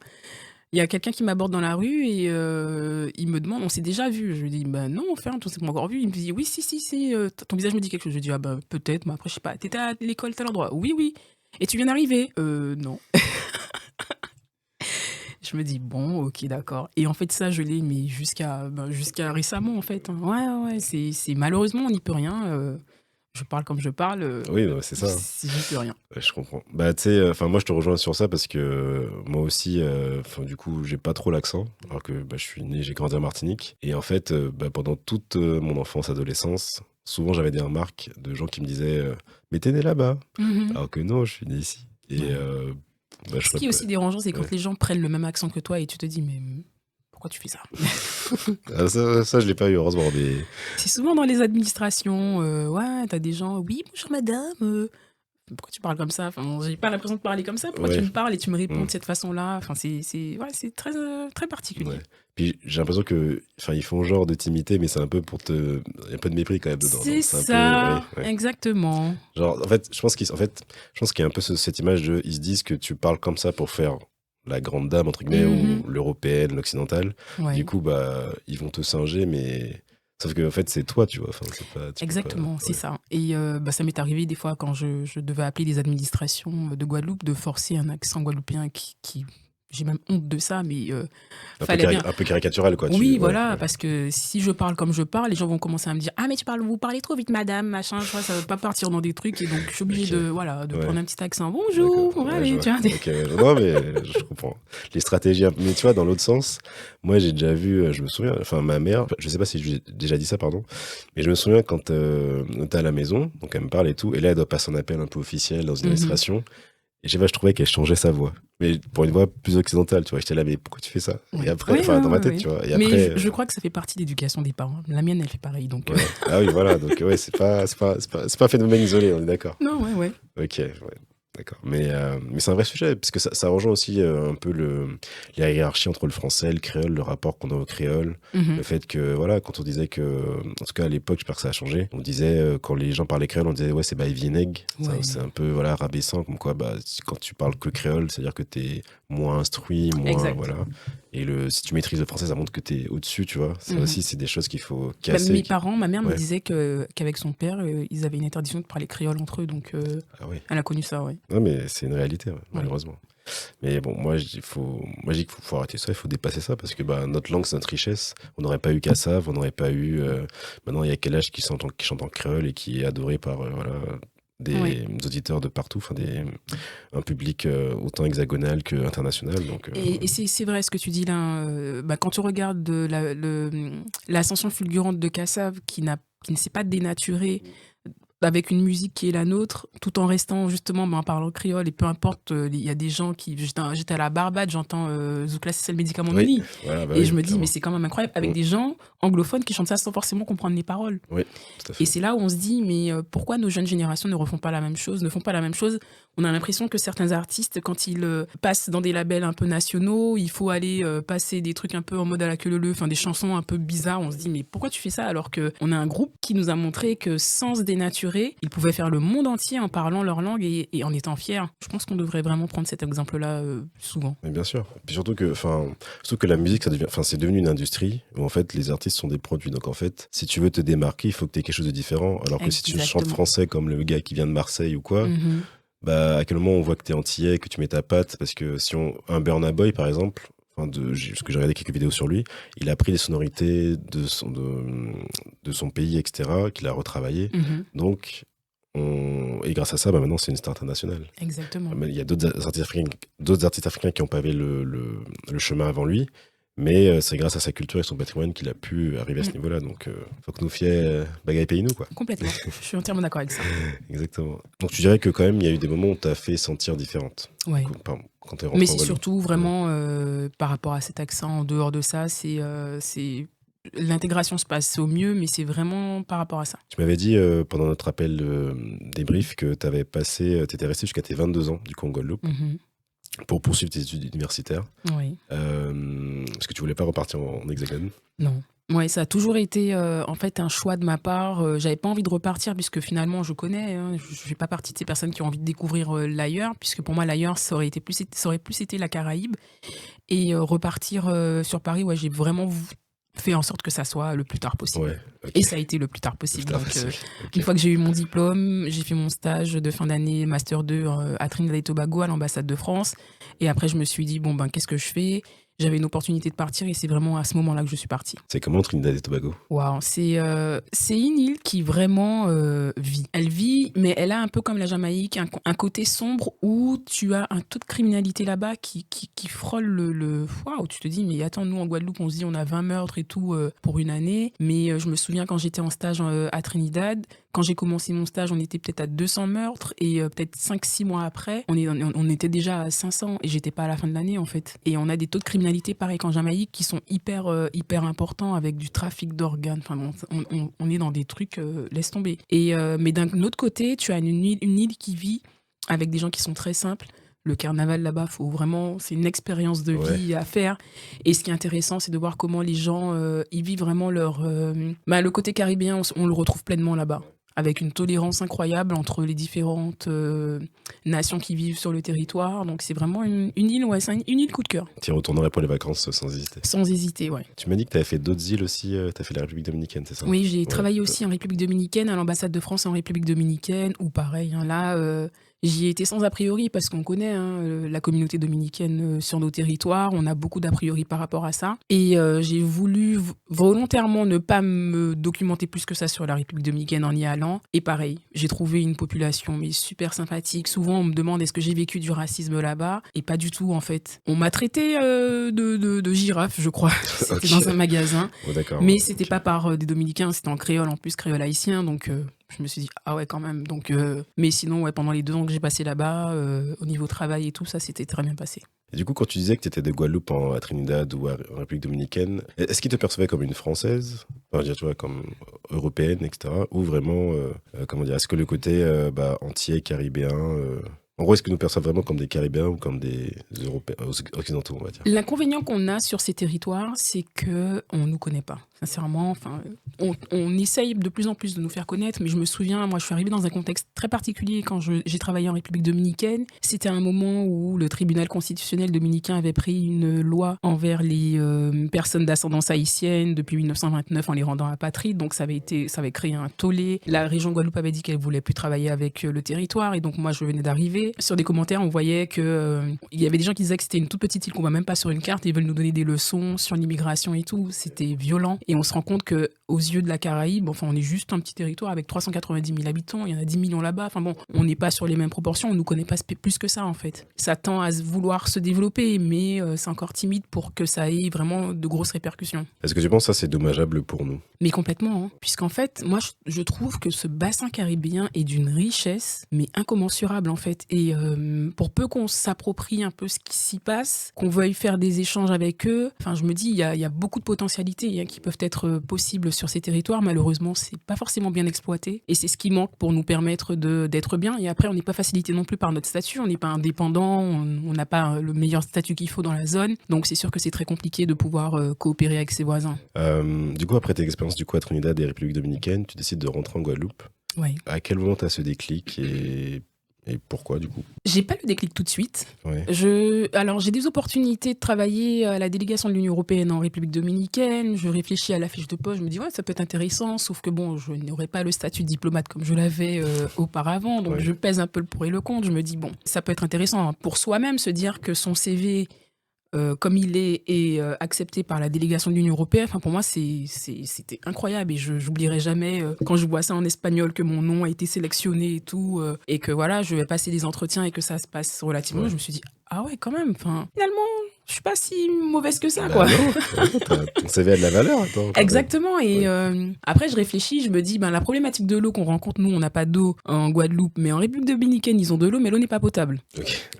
Il y a quelqu'un qui m'aborde dans la rue et il me demande, on s'est déjà vu. Je lui dis, ben non, enfin, on s'est pas encore vu. Il me dit, oui, si, ton visage me dit quelque chose. Je lui dis, ah ben peut-être, mais après, je sais pas. T'étais à l'école tel endroit? Oui, oui. Et tu viens d'arriver? Non. Je me dis, bon, ok, d'accord. Et en fait, ça, je l'ai, mais jusqu'à récemment, en fait, hein. Ouais, ouais, ouais, c'est malheureusement, on n'y peut rien. Je parle comme je parle, Oui, bah, c'est ça, hein. j'y peux rien. Ouais, je comprends. Bah, tu sais, enfin, moi, je te rejoins sur ça parce que moi aussi, enfin, du coup, j'ai pas trop l'accent, alors que bah, je suis né, j'ai grandi en Martinique. Et en fait, bah, pendant toute mon enfance, adolescence, souvent, j'avais des remarques de gens qui me disaient mais t'es né là-bas? Mhm. Alors que non, je suis né ici. Et Ouais. bah, je Ce serais qui est pas. aussi dérangeant, c'est quand Ouais. les gens prennent le même accent que toi et tu te dis, mais pourquoi tu fais ça? Ah, ça, je l'ai pas eu, heureusement. Mais... C'est souvent dans les administrations, ouais, t'as des gens, oui, bonjour madame, pourquoi tu parles comme ça? Enfin, j'ai pas l'impression de parler comme ça. Pourquoi tu Ouais. me parles et tu me réponds Mm. de cette façon-là? Enfin, ouais, c'est très particulier. Ouais. Puis j'ai l'impression que, enfin, ils font genre de t'imiter, mais c'est un peu pour te, il y a un peu de mépris quand même dedans. C'est C'est un peu, ouais, ça, ouais. exactement. Genre, en fait, je pense qu'il y a un peu cette image de, ils se disent que tu parles comme ça pour faire la grande dame entre guillemets ou Mhm. l'européenne, l'occidentale. Du Ouais, coup, bah, ils vont te singer, mais sauf que en fait, c'est toi, tu vois. Enfin, c'est pas, tu peux pas. exactement, c'est Ouais. ça. Et bah, ça m'est arrivé des fois quand je devais appeler les administrations de Guadeloupe de forcer un accent guadeloupéen j'ai même honte de ça, mais fallait bien. Un peu caricatural, quoi. Oui, Ouais, voilà, ouais. parce que si je parle comme je parle, les gens vont commencer à me dire, ah mais vous parlez trop vite, madame, machin. Je vois, ça veut pas partir dans des trucs et donc je suis obligée Ok. de Ouais. prendre un petit accent. D'accord, Bonjour, ouais, je allez, vois. tu vois. Ok, ouais. Non, mais je comprends. Les stratégies, mais tu vois, dans l'autre sens, moi j'ai déjà vu, je me souviens, enfin ma mère, je sais pas si j'ai déjà dit ça, pardon, mais je me souviens quand on était à la maison, donc elle me parle et tout, et là elle doit passer un appel un peu officiel dans une Mhm. administration, et je sais pas, je trouvais qu'elle changeait sa voix, mais pour une voix plus occidentale, tu vois, j'étais là, mais pourquoi tu fais ça? Et Ouais. après, Ouais, enfin dans ma ouais, tête, ouais. tu vois, et Mais après, je crois que ça fait partie de l'éducation des parents. La mienne, elle fait pareil, donc. ouais, ah oui, voilà, donc ouais, c'est pas un phénomène isolé, on est d'accord. Non, ouais, ouais. Ok, ouais, d'accord. Mais c'est un vrai sujet, parce que ça rejoint aussi un peu la hiérarchie entre le français, le créole, le rapport qu'on a au créole. Mhm. Le fait que, voilà, quand on disait que, en tout cas à l'époque, j'espère que ça a changé, on disait, quand les gens parlaient créole, on disait, ouais, c'est baïvieneg. Ouais. C'est un peu, voilà, rabaissant, comme quoi, bah, quand tu parles que créole, c'est-à-dire que t'es moins instruit, moins, Exact. voilà. Et si tu maîtrises le français, ça montre que t'es au-dessus, tu vois. Ça Mhm. aussi, c'est des choses qu'il faut Bah, casser. mes parents, ma mère me Ouais. disait qu'avec son père, ils avaient une interdiction de parler créole entre eux, donc Ah oui. elle a connu ça, ouais. Non, mais c'est une réalité, ouais, Ouais. malheureusement. Mais bon, moi, je dis qu'il faut arrêter ça, il faut dépasser ça, parce que bah, notre langue, c'est notre richesse. On n'aurait pas eu Kassav, on n'aurait pas eu. Maintenant, il y a Kalash qui chante en créole et qui est adoré par voilà, des Ouais. auditeurs de partout, enfin, un public autant hexagonal qu'international. Donc, Et c'est vrai ce que tu dis là. Bah, quand tu regardes l'ascension fulgurante de Kassav qui ne s'est pas dénaturée avec une musique qui est la nôtre, tout en restant justement en parlant créole et peu importe, il y a des gens qui j'étais à la Barbade, j'entends, Zoukla c'est le médicament Oui, Noni voilà, bah et oui, je me dis: «Mais clairement. c'est quand même incroyable» avec Mm. des gens anglophones qui chantent ça sans forcément comprendre les paroles Oui, tout à et fait. c'est là où on se dit: «Mais pourquoi nos jeunes générations ne font pas la même chose, ne font pas la même chose?» On a l'impression que certains artistes quand ils, passent dans des labels un peu nationaux, il faut aller, passer des trucs un peu en mode à la queue leu leu, enfin des chansons un peu bizarres. On se dit: «Mais pourquoi tu fais ça?» alors qu'on a un groupe qui nous a montré que sans se dénaturer, ils pouvaient faire le monde entier en parlant leur langue et en étant fiers. Je pense qu'on devrait vraiment prendre cet exemple-là, souvent. Mais bien sûr. Puis surtout que la musique, c'est devenu une industrie où en fait les artistes sont des produits. Donc en fait, si tu veux te démarquer, il faut que tu aies quelque chose de différent. Alors que si tu chantes Exactement. français comme le gars qui vient de Marseille ou quoi, Mmh. bah à quel moment on voit que t'es antillais, que tu mets ta patte. Parce que si un Burna Boy par exemple, parce que j'ai regardé quelques vidéos sur lui, il a pris les sonorités de son pays, etc., qu'il a retravaillé. Mmh. Donc, et grâce à ça, bah maintenant c'est une star internationale. Exactement. Mais il y a d'autres artistes africains qui ont pavé le chemin avant lui, mais c'est grâce à sa culture et son patrimoine qu'il a pu arriver à ce Mmh. niveau-là. Donc, faut que nous fier bagaille pays nous, quoi. Complètement. Je suis entièrement d'accord avec ça. Exactement. Donc, tu dirais que quand même, il y a eu des moments où tu as fait sentir différente. Ouais. Pardon, quand tu es Mais rentré en c'est Guadeloupe. surtout vraiment, par rapport à cet accent, en dehors de ça, c'est l'intégration se passe au mieux, mais c'est vraiment par rapport à ça. Tu m'avais dit pendant notre appel débrief que tu étais resté jusqu'à tes 22 ans, du coup, en Guadeloupe, Mmh. pour poursuivre tes études universitaires. Oui. Parce que tu voulais pas repartir en Hexagone. Non. Ouais, ça a toujours été, en fait, un choix de ma part. J'avais pas envie de repartir puisque finalement je connais, hein, je fais pas partie de ces personnes qui ont envie de découvrir, l'ailleurs, puisque pour moi l'ailleurs ça aurait plus été la Caraïbe et repartir, sur Paris, ouais, j'ai vraiment fait en sorte que ça soit le plus tard possible Ouais, ok. et ça a été le plus tard Le possible. plus tard Donc possible. une Ok. fois que j'ai eu mon diplôme, j'ai fait mon stage de fin d'année master 2, à Trinidad et Tobago, à l'ambassade de France et après je me suis dit: «Bon, ben, qu'est-ce que je fais?» J'avais une opportunité de partir et c'est vraiment à ce moment-là que je suis partie. C'est comment Trinidad et Tobago? Waouh, c'est une île qui vraiment, vit. Elle vit, mais elle a un peu comme la Jamaïque, un côté sombre où tu as un taux de criminalité là-bas qui frôle le waouh, tu te dis: «Mais attends, nous en Guadeloupe, on se dit on a 20 meurtres et tout, pour une année». Mais, je me souviens quand j'étais en stage, à Trinidad, quand j'ai commencé mon stage, on était peut-être à 200 meurtres et peut-être 5-6 mois après, on était déjà à 500 et j'étais pas à la fin de l'année, en fait. Et on a des taux de criminalité pareils qu'en Jamaïque qui sont hyper importants avec du trafic d'organes. Enfin bon, on est dans des trucs, laisse tomber. Et mais d'un autre côté, tu as une île qui vit avec des gens qui sont très simples. Le carnaval là-bas, c'est une expérience de Ouais. vie à faire. Et ce qui est intéressant, c'est de voir comment les gens, ils vivent vraiment le côté caribéen, on le retrouve pleinement là-bas avec une tolérance incroyable entre les différentes nations qui vivent sur le territoire. Donc c'est vraiment une île, ouais, c'est une île coup de cœur, Tu y retournerais pour les vacances sans hésiter. sans hésiter, ouais. Tu m'as dit que tu avais fait d'autres îles aussi. Tu as fait la République dominicaine, c'est ça? Oui, j'ai Ouais. travaillé aussi en République dominicaine, à l'ambassade de France en République dominicaine, où pareil, hein, là, j'y ai été sans a priori parce qu'on connaît, hein, la communauté dominicaine sur nos territoires. On a beaucoup d'a priori par rapport à ça. Et j'ai voulu volontairement ne pas me documenter plus que ça sur la République dominicaine en y allant. Et pareil, j'ai trouvé une population mais super sympathique. Souvent, on me demande est-ce que j'ai vécu du racisme là-bas? Et pas du tout, en fait. On m'a traité de girafe, je crois. C'était Ok. dans un magasin. Oh, d'accord. Mais c'était Ok. pas par des Dominicains, c'était en créole en plus, créole haïtien. Donc je me suis dit, ah ouais, quand même. Donc, mais sinon, ouais, pendant les 2 ans que j'ai passé là-bas, au niveau travail et tout, ça s'était très bien passé. Et du coup, quand tu disais que tu étais de Guadeloupe à Trinidad ou en République dominicaine, est-ce qu'ils te percevaient comme une Française? Enfin, je veux dire, tu vois, comme européenne, etc. Ou vraiment, comment dire, est-ce que le côté entier, caribéen, en gros, est-ce qu'ils nous perçoivent vraiment comme des Caribéens ou comme des Européens, occidentaux, on va dire? L'inconvénient qu'on a sur ces territoires, c'est que on nous connaît pas. Sincèrement, enfin, on essaye de plus en plus de nous faire connaître, mais je me souviens, moi, je suis arrivée dans un contexte très particulier quand j'ai travaillé en République dominicaine. C'était un moment où le tribunal constitutionnel dominicain avait pris une loi envers les personnes d'ascendance haïtienne depuis 1929 en les rendant apatrides. Donc ça avait créé un tollé. La région Guadeloupe avait dit qu'elle voulait plus travailler avec le territoire, et donc moi, je venais d'arriver. Sur des commentaires, on voyait que il y avait des gens qui disaient que c'était une toute petite île qu'on voit même pas sur une carte, et ils veulent nous donner des leçons sur l'immigration et tout. C'était violent. Et on se rend compte que aux yeux de la Caraïbe, enfin, on est juste un petit territoire avec 390 000 habitants, il y en a 10 millions là-bas. Enfin bon, on n'est pas sur les mêmes proportions, on ne nous connaît pas plus que ça en fait. Ça tend à vouloir se développer, mais c'est encore timide pour que ça ait vraiment de grosses répercussions. Est-ce que tu penses que ça c'est dommageable pour nous? Mais complètement, hein. Puisqu'en fait, moi je trouve que ce bassin caribéen est d'une richesse, mais incommensurable en fait. Et pour peu qu'on s'approprie un peu ce qui s'y passe, qu'on veuille faire des échanges avec eux, enfin je me dis, il y a beaucoup de potentialités qui peuvent être possibles sur ces territoires. Malheureusement, c'est pas forcément bien exploité. Et c'est ce qui manque pour nous permettre d'être bien. Et après, on n'est pas facilité non plus par notre statut, on n'est pas indépendant, on n'a pas le meilleur statut qu'il faut dans la zone. Donc c'est sûr que c'est très compliqué de pouvoir coopérer avec ses voisins. Du coup, après tes expériences à Trinidad et République dominicaine, tu décides de rentrer en Guadeloupe. Ouais. À quel moment tu as ce déclic et pourquoi du coup? J'ai pas le déclic tout de suite. Ouais. Alors j'ai des opportunités de travailler à la délégation de l'Union européenne en République dominicaine. Je réfléchis à la fiche de poste. Je me dis ouais, ça peut être intéressant. Sauf que bon, je n'aurais pas le statut de diplomate comme je l'avais auparavant. Donc je pèse un peu le pour et le contre. Je me dis bon, ça peut être intéressant pour soi-même se dire que son CV comme il est accepté par la délégation de l'Union européenne. Enfin, pour moi, c'était incroyable et je n'oublierai jamais quand je vois ça en espagnol que mon nom a été sélectionné et tout et que voilà, je vais passer des entretiens et que ça se passe relativement. Ouais. Je me suis dit ah ouais, quand même. Enfin, finalement, je suis pas si mauvaise que ça, quoi. Non, ton CV a de la valeur. Attends, exactement. Et après, je réfléchis, je me dis, la problématique de l'eau qu'on rencontre, nous, on n'a pas d'eau en Guadeloupe, mais en République dominicaine, ils ont de l'eau, mais l'eau n'est pas potable.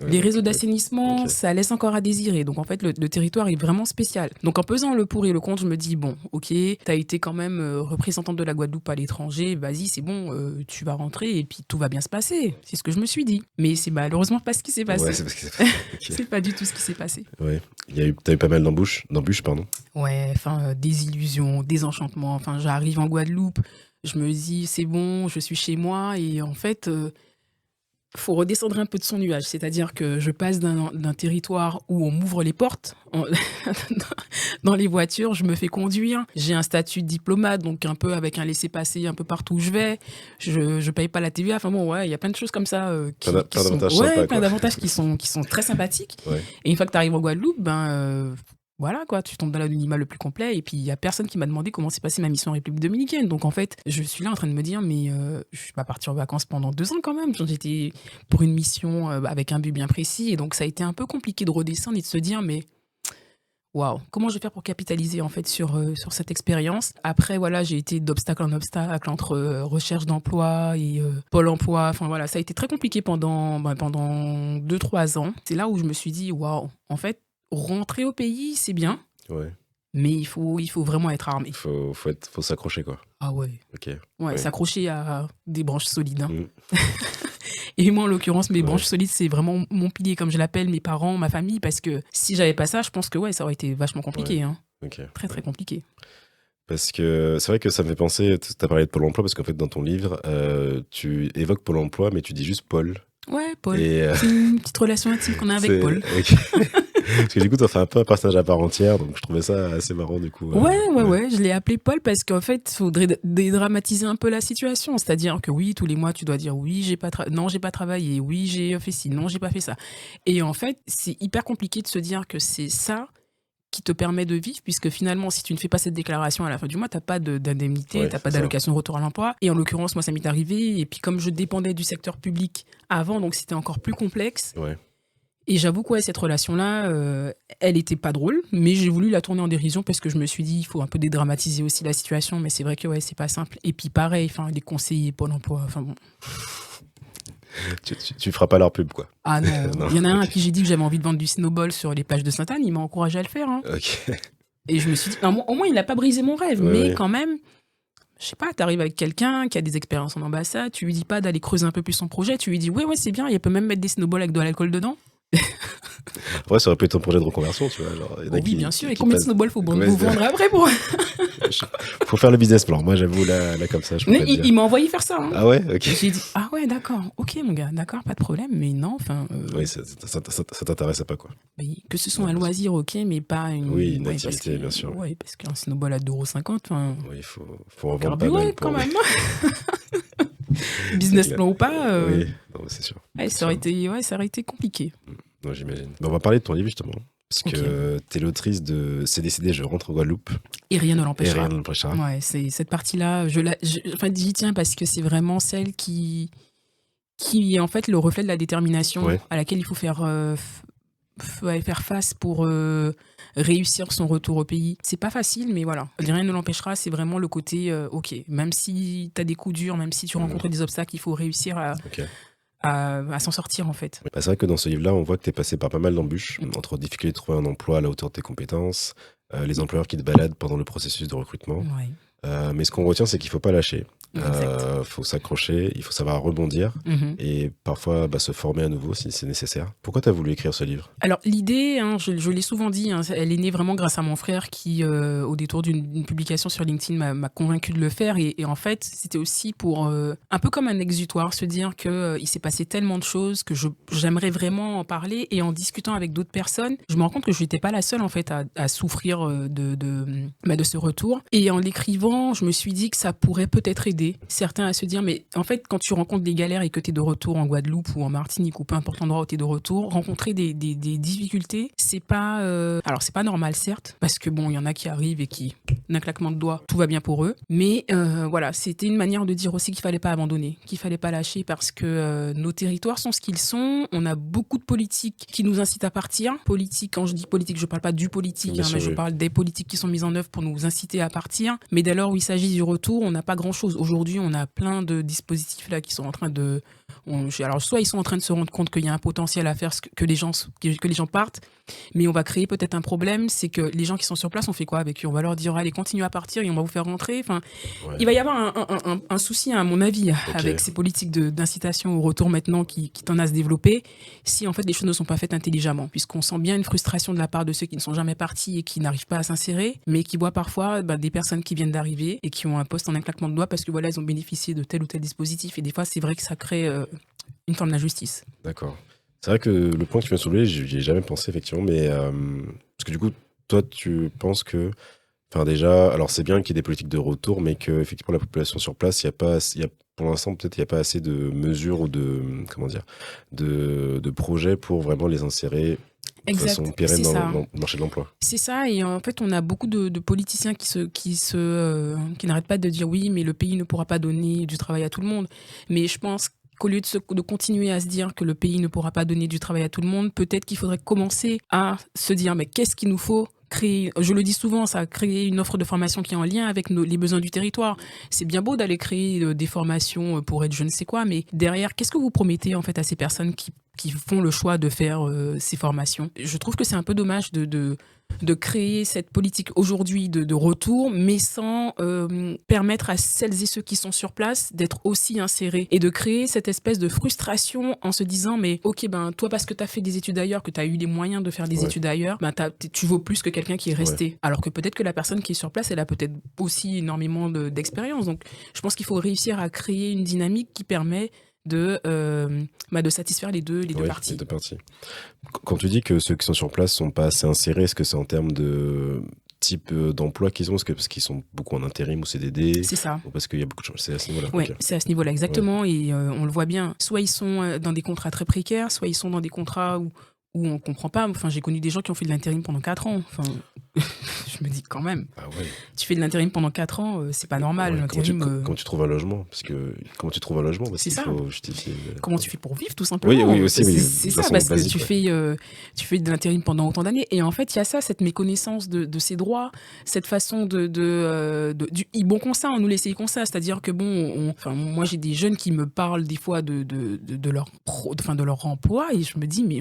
Les réseaux d'assainissement, ça laisse encore à désirer. Donc, en fait, le territoire est vraiment spécial. Donc, en pesant le pour et le contre, je me dis, bon, ok, t'as été quand même représentante de la Guadeloupe à l'étranger, vas-y, c'est bon, tu vas rentrer et puis tout va bien se passer. C'est ce que je me suis dit. Mais c'est malheureusement pas ce qui s'est passé. Ouais, c'est pas ce qui s'est passé. C'est pas du tout ce qui s'est passé. Ouais. T'as eu pas mal d'embûches, pardon. Ouais, enfin, des illusions, des enchantements. Enfin, j'arrive en Guadeloupe, je me dis, c'est bon, je suis chez moi. Et en fait, faut redescendre un peu de son nuage. C'est-à-dire que je passe d'un territoire où on m'ouvre les portes. Dans les voitures, je me fais conduire. J'ai un statut de diplomate, donc un peu avec un laissez-passer un peu partout où je vais. Je paye pas la TVA. Enfin bon, ouais, il y a plein de choses comme ça plein d'avantages qui sont très sympathiques. Ouais. Et une fois que tu arrives en Guadeloupe, voilà quoi, tu tombes dans l'anonymat le plus complet et puis il y a personne qui m'a demandé comment s'est passée ma mission en République dominicaine. Donc en fait, je suis là en train de me dire mais je suis pas partie en vacances pendant 2 ans quand même. J'étais pour une mission avec un but bien précis et donc ça a été un peu compliqué de redescendre et de se dire mais waouh, comment je vais faire pour capitaliser en fait sur cette expérience. Après voilà, j'ai été d'obstacle en obstacle entre recherche d'emploi et Pôle emploi. Enfin voilà, ça a été très compliqué pendant 2-3 ans. C'est là où je me suis dit waouh, en fait rentrer au pays, c'est bien, mais il faut vraiment être armé. Faut s'accrocher, quoi. Ah ouais. Ok. Ouais, s'accrocher à des branches solides. Hein. Et moi, en l'occurrence, mes branches solides, c'est vraiment mon pilier, comme je l'appelle, mes parents, ma famille, parce que si j'avais pas ça, je pense que ça aurait été vachement compliqué. Hein. Très, très compliqué. Parce que c'est vrai que ça me fait penser, tu as parlé de Pôle emploi, parce qu'en fait, dans ton livre, tu évoques Pôle emploi, mais tu dis juste Paul. Ouais, Paul. C'est une petite relation intime qu'on a avec Paul. Parce que du coup, tu as fait un peu un personnage à part entière, donc je trouvais ça assez marrant du coup. Ouais, je l'ai appelé Paul parce qu'en fait, il faudrait dédramatiser un peu la situation. C'est-à-dire que oui, tous les mois, tu dois dire oui, non, j'ai pas travaillé, oui, j'ai fait ci, non, j'ai pas fait ça. Et en fait, c'est hyper compliqué de se dire que c'est ça qui te permet de vivre, puisque finalement, si tu ne fais pas cette déclaration à la fin du mois, tu n'as pas d'indemnité, tu n'as pas d'allocation de retour à l'emploi. Et en l'occurrence, moi, ça m'est arrivé. Et puis, comme je dépendais du secteur public avant, donc c'était encore plus complexe. Et j'avoue que cette relation-là, elle n'était pas drôle, mais j'ai voulu la tourner en dérision parce que je me suis dit, il faut un peu dédramatiser aussi la situation, mais c'est vrai que c'est pas simple. Et puis pareil, les conseillers Pôle emploi, enfin bon... Tu feras pas leur pub, quoi. Ah non, il y en a un à qui j'ai dit que j'avais envie de vendre du snowball sur les plages de Sainte-Anne, il m'a encouragé à le faire. Hein. Et je me suis dit, non, au moins il n'a pas brisé mon rêve, mais quand même, je sais pas, t'arrives avec quelqu'un qui a des expériences en ambassade, tu lui dis pas d'aller creuser un peu plus son projet, tu lui dis, ouais, c'est bien, il peut même mettre des snowballs avec de l'alcool dedans. Ouais, ça aurait pu être un projet de reconversion, tu vois. Genre, oui, bien sûr. Et combien de snowballs faut vous vendre après pour... Faut faire le business plan. Moi, j'avoue, là comme ça, je peux pas dire. Il m'a envoyé faire ça. Hein. Ah ouais, ok. J'ai dit, ah ouais, d'accord. Ok, mon gars, d'accord, pas de problème. Mais non, enfin... Oui, ça t'intéressait pas, quoi. Mais que ce soit un loisir, ok, mais pas une... Oui, une activité, bien sûr. Oui, parce qu'un snowball à 2,50 €, enfin... Oui, faut en vendre pas mal. Quand même. Business plan ou pas... Oui, non, c'est sûr. Ça aurait été compliqué. Non, j'imagine. On va parler de ton livre, justement. Parce Ok. que tu es l'autrice de C'est décidé, je rentre en Guadeloupe Et rien ne et rien l'empêchera. ne l'empêchera. Ouais, c'est cette partie-là, enfin, j'y tiens parce que c'est vraiment celle qui est en fait le reflet de la détermination Ouais, à laquelle il faut ouais, faire face pour réussir son retour au pays. C'est pas facile, mais voilà. Rien ne l'empêchera, c'est vraiment le côté, ok, même si tu as des coups durs, même si tu mhm, rencontres des obstacles, il faut réussir ok. à s'en sortir en fait. Bah, c'est vrai que dans ce livre-là, on voit que tu es passé par pas mal d'embûches, Mm. entre difficulté de trouver un emploi à la hauteur de tes compétences, les employeurs qui te baladent pendant le processus de recrutement. Ouais, Mais ce qu'on retient, c'est qu'il faut pas lâcher. exact. Faut s'accrocher, il faut savoir rebondir Mhm. et parfois se former à nouveau si c'est nécessaire. Pourquoi tu as voulu écrire ce livre? Alors l'idée, hein, je l'ai souvent dit, hein, elle est née vraiment grâce à mon frère qui, au détour d'une publication sur LinkedIn, m'a convaincu de le faire. Et en fait, c'était aussi pour un peu comme un exutoire, se dire que il s'est passé tellement de choses que j'aimerais vraiment en parler. Et en discutant avec d'autres personnes, je me rends compte que je n'étais pas la seule en fait à souffrir de ce retour. Et en l'écrivant, je me suis dit que ça pourrait peut-être aider certains à se dire, mais en fait, quand tu rencontres des galères et que tu es de retour en Guadeloupe ou en Martinique ou peu importe l'endroit où tu es de retour, rencontrer des difficultés, c'est pas alors c'est pas normal certes, parce que bon, il y en a qui arrivent et qui d'un claquement de doigts, tout va bien pour eux, mais voilà, c'était une manière de dire aussi qu'il fallait pas abandonner, qu'il fallait pas lâcher parce que nos territoires sont ce qu'ils sont, on a beaucoup de politiques qui nous incitent à partir. Politique, quand je dis politique, je parle pas du politique, Bien hein, mais sûr, je oui. parle des politiques qui sont mises en œuvre pour nous inciter à partir, mais dès lors où il s'agit du retour, on n'a pas grand-chose. Aujourd'hui, on a plein de dispositifs là qui sont en train de alors soit ils sont en train de se rendre compte qu'il y a un potentiel à faire que les gens partent, mais on va créer peut-être un problème, c'est que les gens qui sont sur place, on fait quoi avec eux? On va leur dire allez, continuez à partir et on va vous faire rentrer. Enfin, Ouais, il va y avoir un souci, à mon avis, avec ok. ces politiques d'incitation au retour maintenant qui tendent à se développer, si en fait les choses ne sont pas faites intelligemment, puisqu'on sent bien une frustration de la part de ceux qui ne sont jamais partis et qui n'arrivent pas à s'insérer, mais qui voient parfois des personnes qui viennent d'arriver et qui ont un poste en un claquement de doigts parce que voilà, ils ont bénéficié de tel ou tel dispositif. Et des fois, c'est vrai que ça crée une forme d'injustice. D'accord. C'est vrai que le point que tu m'as soulevé, j'y ai jamais pensé effectivement, mais parce que du coup, toi, tu penses que, enfin déjà, alors c'est bien qu'il y ait des politiques de retour, mais que effectivement la population sur place, il y a pas, pour l'instant peut-être il n'y a pas assez de mesures ou de, comment dire, de projets pour vraiment les insérer de façon Exact, pérenne c'est ça. dans le marché de l'emploi. C'est ça, et en fait, on a beaucoup de politiciens qui n'arrêtent pas de dire oui, mais le pays ne pourra pas donner du travail à tout le monde. Mais je pense qu'au lieu de continuer à se dire que le pays ne pourra pas donner du travail à tout le monde, peut-être qu'il faudrait commencer à se dire mais qu'est-ce qu'il nous faut créer, je le dis souvent, ça, créer une offre de formation qui est en lien avec les besoins du territoire. C'est bien beau d'aller créer des formations pour être je ne sais quoi, mais derrière, qu'est-ce que vous promettez en fait à ces personnes qui font le choix de faire ces formations? Je trouve que c'est un peu dommage de créer cette politique aujourd'hui de retour, mais sans permettre à celles et ceux qui sont sur place d'être aussi insérés et de créer cette espèce de frustration en se disant mais ok, ben toi parce que tu as fait des études ailleurs, que tu as eu les moyens de faire des Ouais, études ailleurs, ben tu vaux plus que quelqu'un qui est ouais. resté. Alors que peut-être que la personne qui est sur place, elle a peut-être aussi énormément d'expérience. Donc je pense qu'il faut réussir à créer une dynamique qui permet de satisfaire les deux Oui, les parties. deux parties. Quand tu dis que ceux qui sont sur place sont pas assez insérés, est-ce que c'est en termes de type d'emploi qu'ils ont? Parce qu'ils sont beaucoup en intérim ou CDD? C'est ça. Ou parce qu'il y a beaucoup de choses? C'est à ce niveau-là. Ouais, Ok. c'est à ce niveau-là Ouais. exactement, et on le voit bien. Soit ils sont dans des contrats très précaires, soit ils sont dans des contrats où on comprend pas. Enfin, j'ai connu des gens qui ont fait de l'intérim pendant 4 ans. Enfin, je me dis quand même, Ah ouais. tu fais de l'intérim pendant 4 ans, c'est pas normal. Ouais. L'intérim, Comment tu trouves un logement? Comment tu trouves un logement? Parce c'est qu'il ça. faut justifier. Comment tu fais pour vivre tout Oui, oui, simplement? aussi, oui, C'est de ça, façon parce que basique, ouais. tu fais de l'intérim pendant autant d'années. Et en fait, il y a ça, cette méconnaissance de ses droits, cette façon du bon constat, on nous laisse comme ça. C'est-à-dire que bon, enfin, moi j'ai des jeunes qui me parlent des fois de leur de leur emploi, et je me dis, mais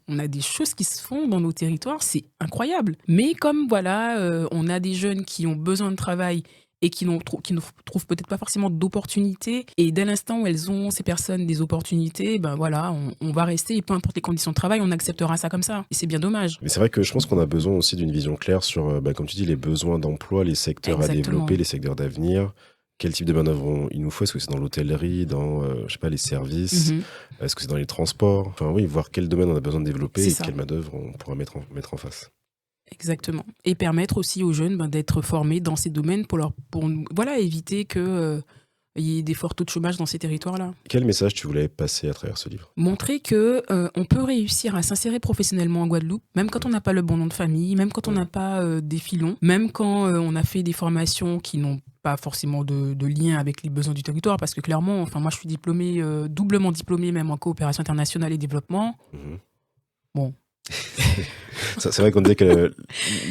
on a des choses qui se font dans nos territoires, c'est incroyable. Mais comme voilà, on a des jeunes qui ont besoin de travail et qui ne trouvent peut-être pas forcément d'opportunités. Et dès l'instant où elles ont, ces personnes, des opportunités, ben voilà, on va rester, et peu importe les conditions de travail, on acceptera ça comme ça. Et c'est bien dommage. Mais c'est vrai que je pense qu'on a besoin aussi d'une vision claire sur, comme tu dis, les besoins d'emploi, les secteurs à développer, Exactement. les secteurs d'avenir. Quel type de manœuvre il nous faut? Est-ce que c'est dans l'hôtellerie, dans, je sais pas, les services? Mhm. Est-ce que c'est dans les transports? Enfin oui, voir quel domaine on a besoin de développer C'est et ça. quelle manœuvre on pourra mettre en face. Exactement. Et permettre aussi aux jeunes d'être formés dans ces domaines pour voilà, éviter que il y ait des forts taux de chômage dans ces territoires-là. Quel message tu voulais passer à travers ce livre? Montrer que on peut réussir à s'insérer professionnellement en Guadeloupe, même quand on n'a pas le bon nom de famille, même quand on n'a pas des filons, même quand on a fait des formations qui n'ont pas forcément de lien avec les besoins du territoire, parce que clairement, enfin moi je suis diplômée, doublement diplômée même en coopération internationale et développement. Bon. C'est vrai qu'on disait que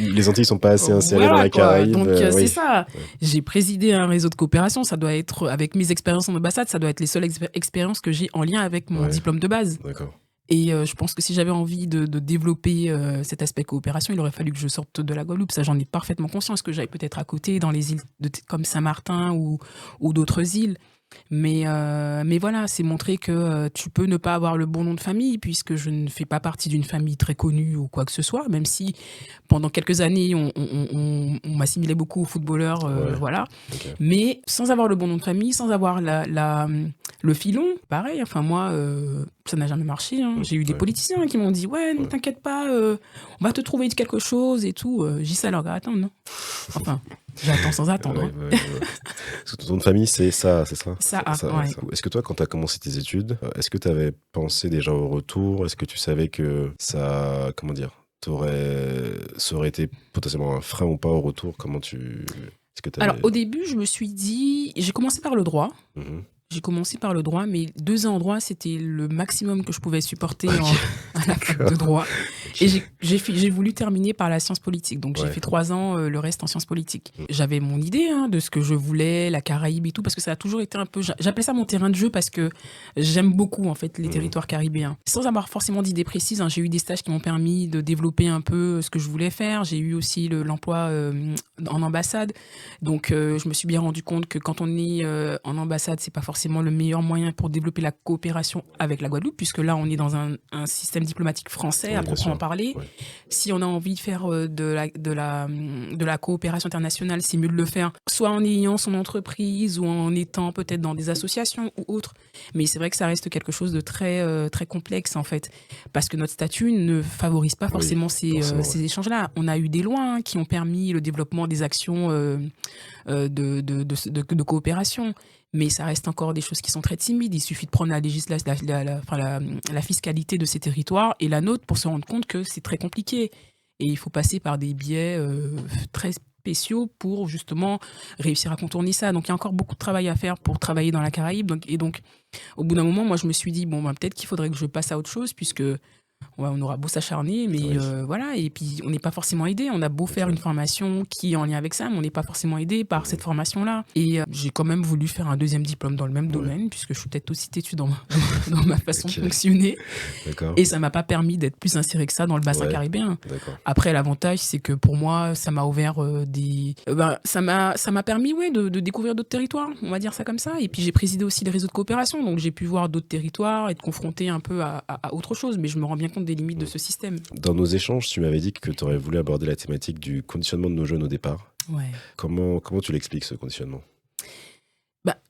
les Antilles sont pas assez insérées dans la Quoi. Caraïbe. Donc oui. c'est ça. Ouais. J'ai présidé un réseau de coopération, ça doit être, avec mes expériences en ambassade, ça doit être les seules expériences que j'ai en lien avec mon diplôme de base. D'accord. Et je pense que si j'avais envie de développer cet aspect coopération, il aurait fallu que je sorte de la Guadeloupe. Ça, j'en ai parfaitement conscience, que j'aille peut-être à côté, dans les îles comme Saint-Martin ou d'autres îles. Mais voilà, c'est montrer que tu peux ne pas avoir le bon nom de famille, puisque je ne fais pas partie d'une famille très connue ou quoi que ce soit, même si pendant quelques années, on m'assimilait beaucoup aux footballeurs, voilà. Okay. Mais sans avoir le bon nom de famille, sans avoir le filon, pareil, enfin moi, ça n'a jamais marché. Hein. J'ai eu des politiciens qui m'ont dit « Ouais, ne t'inquiète pas, on va te trouver quelque chose et tout. » J'ai dit ça, alors attends, non. Enfin, j'attends sans attendre. Parce que ton nom de famille, c'est ça, c'est ça? Ça. Est-ce que toi, quand tu as commencé tes études, est-ce que tu avais pensé déjà au retour? Est-ce que tu savais que ça, comment dire, ça aurait été potentiellement un frein ou pas au retour? Comment tu... Alors, au début, je me suis dit... J'ai commencé par le droit. J'ai commencé par le droit, mais 2 ans en droit, c'était le maximum que je pouvais supporter à la fac de droit. Et j'ai voulu terminer par la science politique. Donc, j'ai fait 3 ans, le reste en sciences politiques. J'avais mon idée de ce que je voulais, la Caraïbe et tout, parce que ça a toujours été un peu... J'appelais ça mon terrain de jeu parce que j'aime beaucoup, en fait, les territoires caribéens. Sans avoir forcément d'idées précises, j'ai eu des stages qui m'ont permis de développer un peu ce que je voulais faire. J'ai eu aussi l'emploi en ambassade. Donc, je me suis bien rendu compte que quand on est en ambassade, c'est pas forcément le meilleur moyen pour développer la coopération avec la Guadeloupe, puisque là, on est dans un système diplomatique français à proprement parler. Si on a envie de faire de la coopération internationale, c'est mieux de le faire soit en ayant son entreprise ou en étant peut-être dans des associations ou autres. Mais c'est vrai que ça reste quelque chose de très, très complexe, en fait, parce que notre statut ne favorise pas forcément ces échanges-là. On a eu des lois qui ont permis le développement des actions de coopération. Mais ça reste encore des choses qui sont très timides. Il suffit de prendre la fiscalité de ces territoires et la nôtre pour se rendre compte que c'est très compliqué. Et il faut passer par des biais très spéciaux pour justement réussir à contourner ça. Donc il y a encore beaucoup de travail à faire pour travailler dans la Caraïbe. Donc au bout d'un moment, moi je me suis dit, peut-être qu'il faudrait que je passe à autre chose, puisque... on aura beau s'acharner, mais voilà. Et puis, on n'est pas forcément aidé. On a beau faire une formation qui est en lien avec ça, mais on n'est pas forcément aidé par cette formation-là. Et j'ai quand même voulu faire un 2e diplôme dans le même domaine, puisque je suis peut-être aussi têtue dans ma façon de fonctionner. D'accord. Et ça ne m'a pas permis d'être plus inséré que ça dans le bassin caribéen. Après, l'avantage, c'est que pour moi, ça m'a ouvert ça m'a permis de découvrir d'autres territoires, on va dire ça comme ça. Et puis, j'ai présidé aussi les réseaux de coopération. Donc, j'ai pu voir d'autres territoires, être confronté un peu à autre chose. Mais je me rends bien compte des limites de ce système. Dans nos échanges, tu m'avais dit que tu aurais voulu aborder la thématique du conditionnement de nos jeunes au départ. Comment tu l'expliques, ce conditionnement?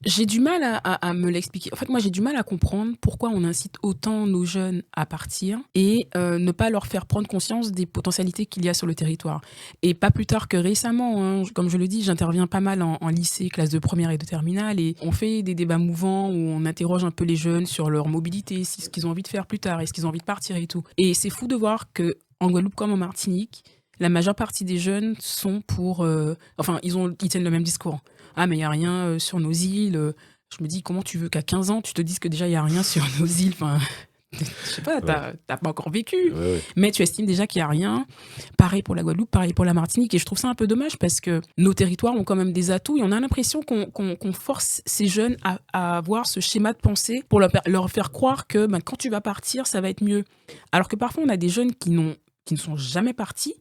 J'ai du mal à me l'expliquer. En fait, moi, j'ai du mal à comprendre pourquoi on incite autant nos jeunes à partir et ne pas leur faire prendre conscience des potentialités qu'il y a sur le territoire. Et pas plus tard que récemment, comme je le dis, j'interviens pas mal en lycée, classe de première et de terminale, et on fait des débats mouvants où on interroge un peu les jeunes sur leur mobilité, ce qu'ils ont envie de faire plus tard, est-ce qu'ils ont envie de partir et tout. Et c'est fou de voir qu'en Guadeloupe comme en Martinique, la majeure partie des jeunes sont pour... ils tiennent le même discours. Ah, mais il n'y a rien sur nos îles. Je me dis, comment tu veux qu'à 15 ans, tu te dises que déjà, il n'y a rien sur nos îles? Enfin, je sais pas, t'as pas encore vécu. Mais tu estimes déjà qu'il n'y a rien. Pareil pour la Guadeloupe, pareil pour la Martinique. Et je trouve ça un peu dommage parce que nos territoires ont quand même des atouts. Et on a l'impression qu'on force ces jeunes à avoir ce schéma de pensée pour leur faire croire que quand tu vas partir, ça va être mieux. Alors que parfois, on a des jeunes qui ne sont jamais partis.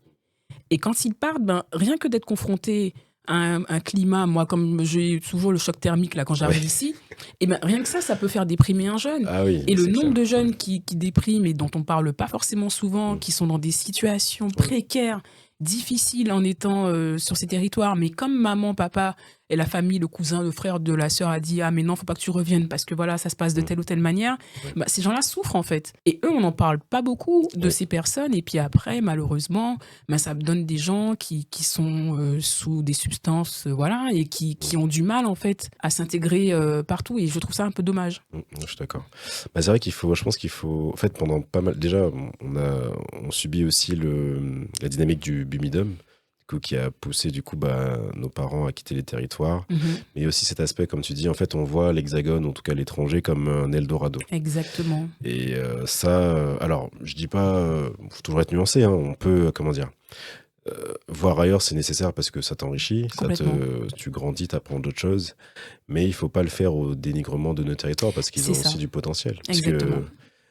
Et quand ils partent, rien que d'être confrontés à un climat, moi, comme j'ai toujours le choc thermique là, quand j'arrive ici, et rien que ça peut faire déprimer un jeune. Et le nombre de jeunes qui dépriment et dont on ne parle pas forcément souvent, qui sont dans des situations précaires, difficiles en étant sur ces territoires, mais comme maman, papa et la famille, le cousin, le frère de la sœur a dit: «Ah mais non, faut pas que tu reviennes parce que voilà, ça se passe de Mmh. telle ou telle manière». Ouais. Bah, ces gens-là souffrent, en fait et eux, on n'en parle pas beaucoup de Ouais. ces personnes et puis après, malheureusement, bah, ça donne des gens qui sont, sous des substances, voilà et qui Mmh. ont du mal, en fait, à s'intégrer, partout et je trouve ça un peu dommage. Je suis d'accord. Bah, c'est vrai je pense qu'il faut en fait, pendant pas mal déjà, on subit aussi la dynamique du Bumidum, du coup, qui a poussé, du coup, bah, nos parents à quitter les territoires. Mmh. Mais il y a aussi cet aspect, comme tu dis, en fait, on voit l'Hexagone, en tout cas l'étranger, comme un Eldorado. Exactement, Et ça, alors, je dis pas, faut toujours être nuancé, hein, on peut, comment dire? Voir ailleurs, c'est nécessaire parce que ça t'enrichit, complètement. tu grandis, tu apprends d'autres choses, mais il faut pas le faire au dénigrement de nos territoires parce qu'ils C'est ont aussi ça, du potentiel. exactement.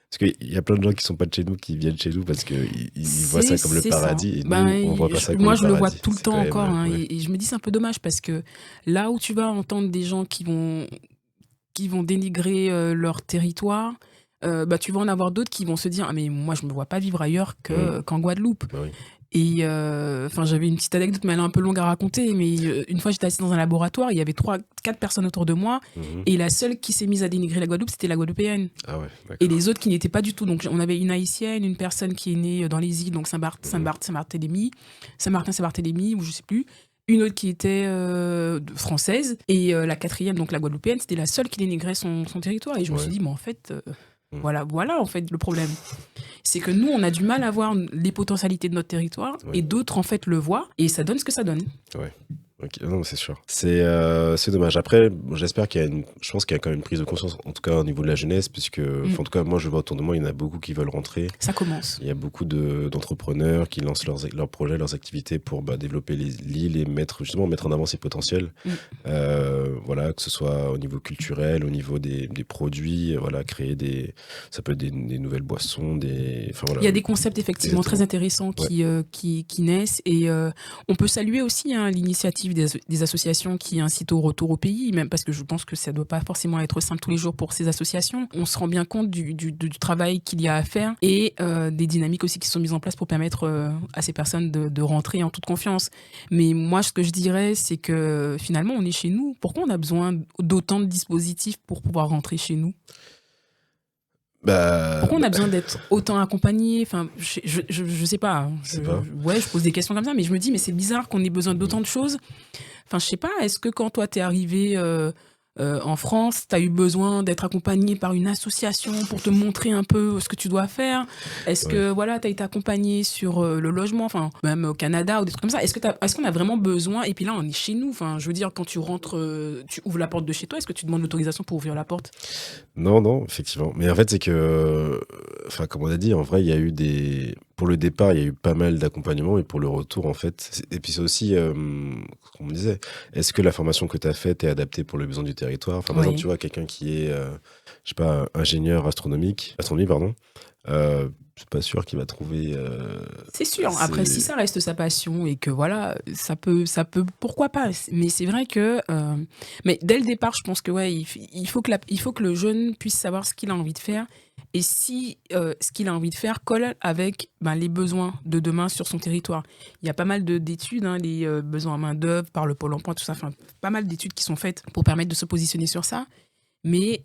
Parce qu'il y a plein de gens qui sont pas de chez nous, qui viennent chez nous parce qu'ils voient ça comme le C'est ça. paradis et Ben, nous, on voit pas ça comme moi, le je le vois paradis. tout le C'est quand temps même, encore, hein, ouais. et je me dis: «C'est un peu dommage» parce que là où tu vas entendre des gens qui vont dénigrer, leur territoire, bah, tu vas en avoir d'autres qui vont se dire: «Ah mais moi, je me vois pas vivre ailleurs Mmh. qu'en Guadeloupe». Bah oui. Et enfin, j'avais une petite anecdote, mais elle est un peu longue à raconter, mais une fois, j'étais assise dans un laboratoire, il y avait 3-4 personnes autour de moi Mmh. et la seule qui s'est mise à dénigrer la Guadeloupe, c'était la Guadeloupéenne Ah ouais, et d'accord. les autres qui n'étaient pas du tout. Donc on avait une haïtienne, une personne qui est née, dans les îles, donc Mmh. Saint-Barthélemy, Saint-Martin, Saint-Barthélemy ou je sais plus. Une autre qui était, française et la 4e, donc la Guadeloupéenne, c'était la seule qui dénigrait son territoire et je me suis Ouais. dit: «Mais en fait, Mmh. voilà, en fait, le problème». C'est que nous, on a du mal à voir les potentialités de notre territoire Ouais. et d'autres, en fait, le voient et ça donne ce que ça donne. Ouais. OK. Non, mais c'est sûr. C'est dommage. Après, bon, j'espère je pense qu'il y a quand même une prise de conscience, en tout cas au niveau de la jeunesse, puisque, Mmh. enfin, en tout cas, moi, je vois autour de moi, il y en a beaucoup qui veulent rentrer. Ça commence. Il y a beaucoup d'entrepreneurs qui lancent leurs projets, leurs activités pour bah, développer l'île et mettre en avant ses potentiels. Mmh. Voilà, que ce soit au niveau culturel, au niveau des produits, voilà, ça peut être des nouvelles boissons, enfin Il voilà, y a des concepts effectivement très exactement. intéressants Ouais. qui naissent et on peut saluer aussi, hein, l'initiative des associations qui incitent au retour au pays, même parce que je pense que ça doit pas forcément être simple tous les jours pour ces associations. On se rend bien compte du travail qu'il y a à faire et des dynamiques aussi qui sont mises en place pour permettre, à ces personnes de rentrer en toute confiance. Mais moi, ce que je dirais, c'est que finalement, on est chez nous. Pourquoi on a besoin d'autant de dispositifs pour pouvoir rentrer chez nous? Bah, Pourquoi on a besoin d'être autant accompagné? Enfin, je sais pas, hein. je sais pas. Ouais, je pose des questions comme ça, mais je me dis: «Mais c'est bizarre qu'on ait besoin Mhm. d'autant de choses». Enfin, je sais pas, est-ce que quand toi, tu es arrivé, en France, tu as eu besoin d'être accompagné par une association pour te montrer un peu ce que tu dois faire? Est-ce Ouais. que, voilà, tu as été accompagné sur, le logement, enfin, même au Canada ou des trucs comme ça? Est-ce qu'on a vraiment besoin? Et puis là, on est chez nous, enfin, je veux dire, quand tu rentres, tu ouvres la porte de chez toi, est-ce que tu demandes l'autorisation pour ouvrir la porte? Non, non, effectivement. Mais en fait, c'est que, enfin, comme on a dit, en vrai, il y a eu pour le départ, il y a eu pas mal d'accompagnement et pour le retour, en fait. Et puis c'est aussi, ce qu'on me disait, est-ce que la formation que tu as faite est adaptée pour les besoins du territoire? Enfin, par exemple, tu Oui. vois, quelqu'un qui est, je sais pas, ingénieur astronomie, pardon, je suis pas sûr qu'il va trouver C'est sûr. Après, si assez. ça reste sa passion et que voilà, ça peut, pourquoi pas. Mais c'est vrai que, mais dès le départ, je pense que ouais, il faut que le jeune puisse savoir ce qu'il a envie de faire et si ce qu'il a envie de faire colle avec ben, les besoins de demain sur son territoire. Il y a pas mal d'études, hein, les besoins en main d'œuvre par le Pôle Emploi, tout ça. Enfin, pas mal d'études qui sont faites pour permettre de se positionner sur ça. Mais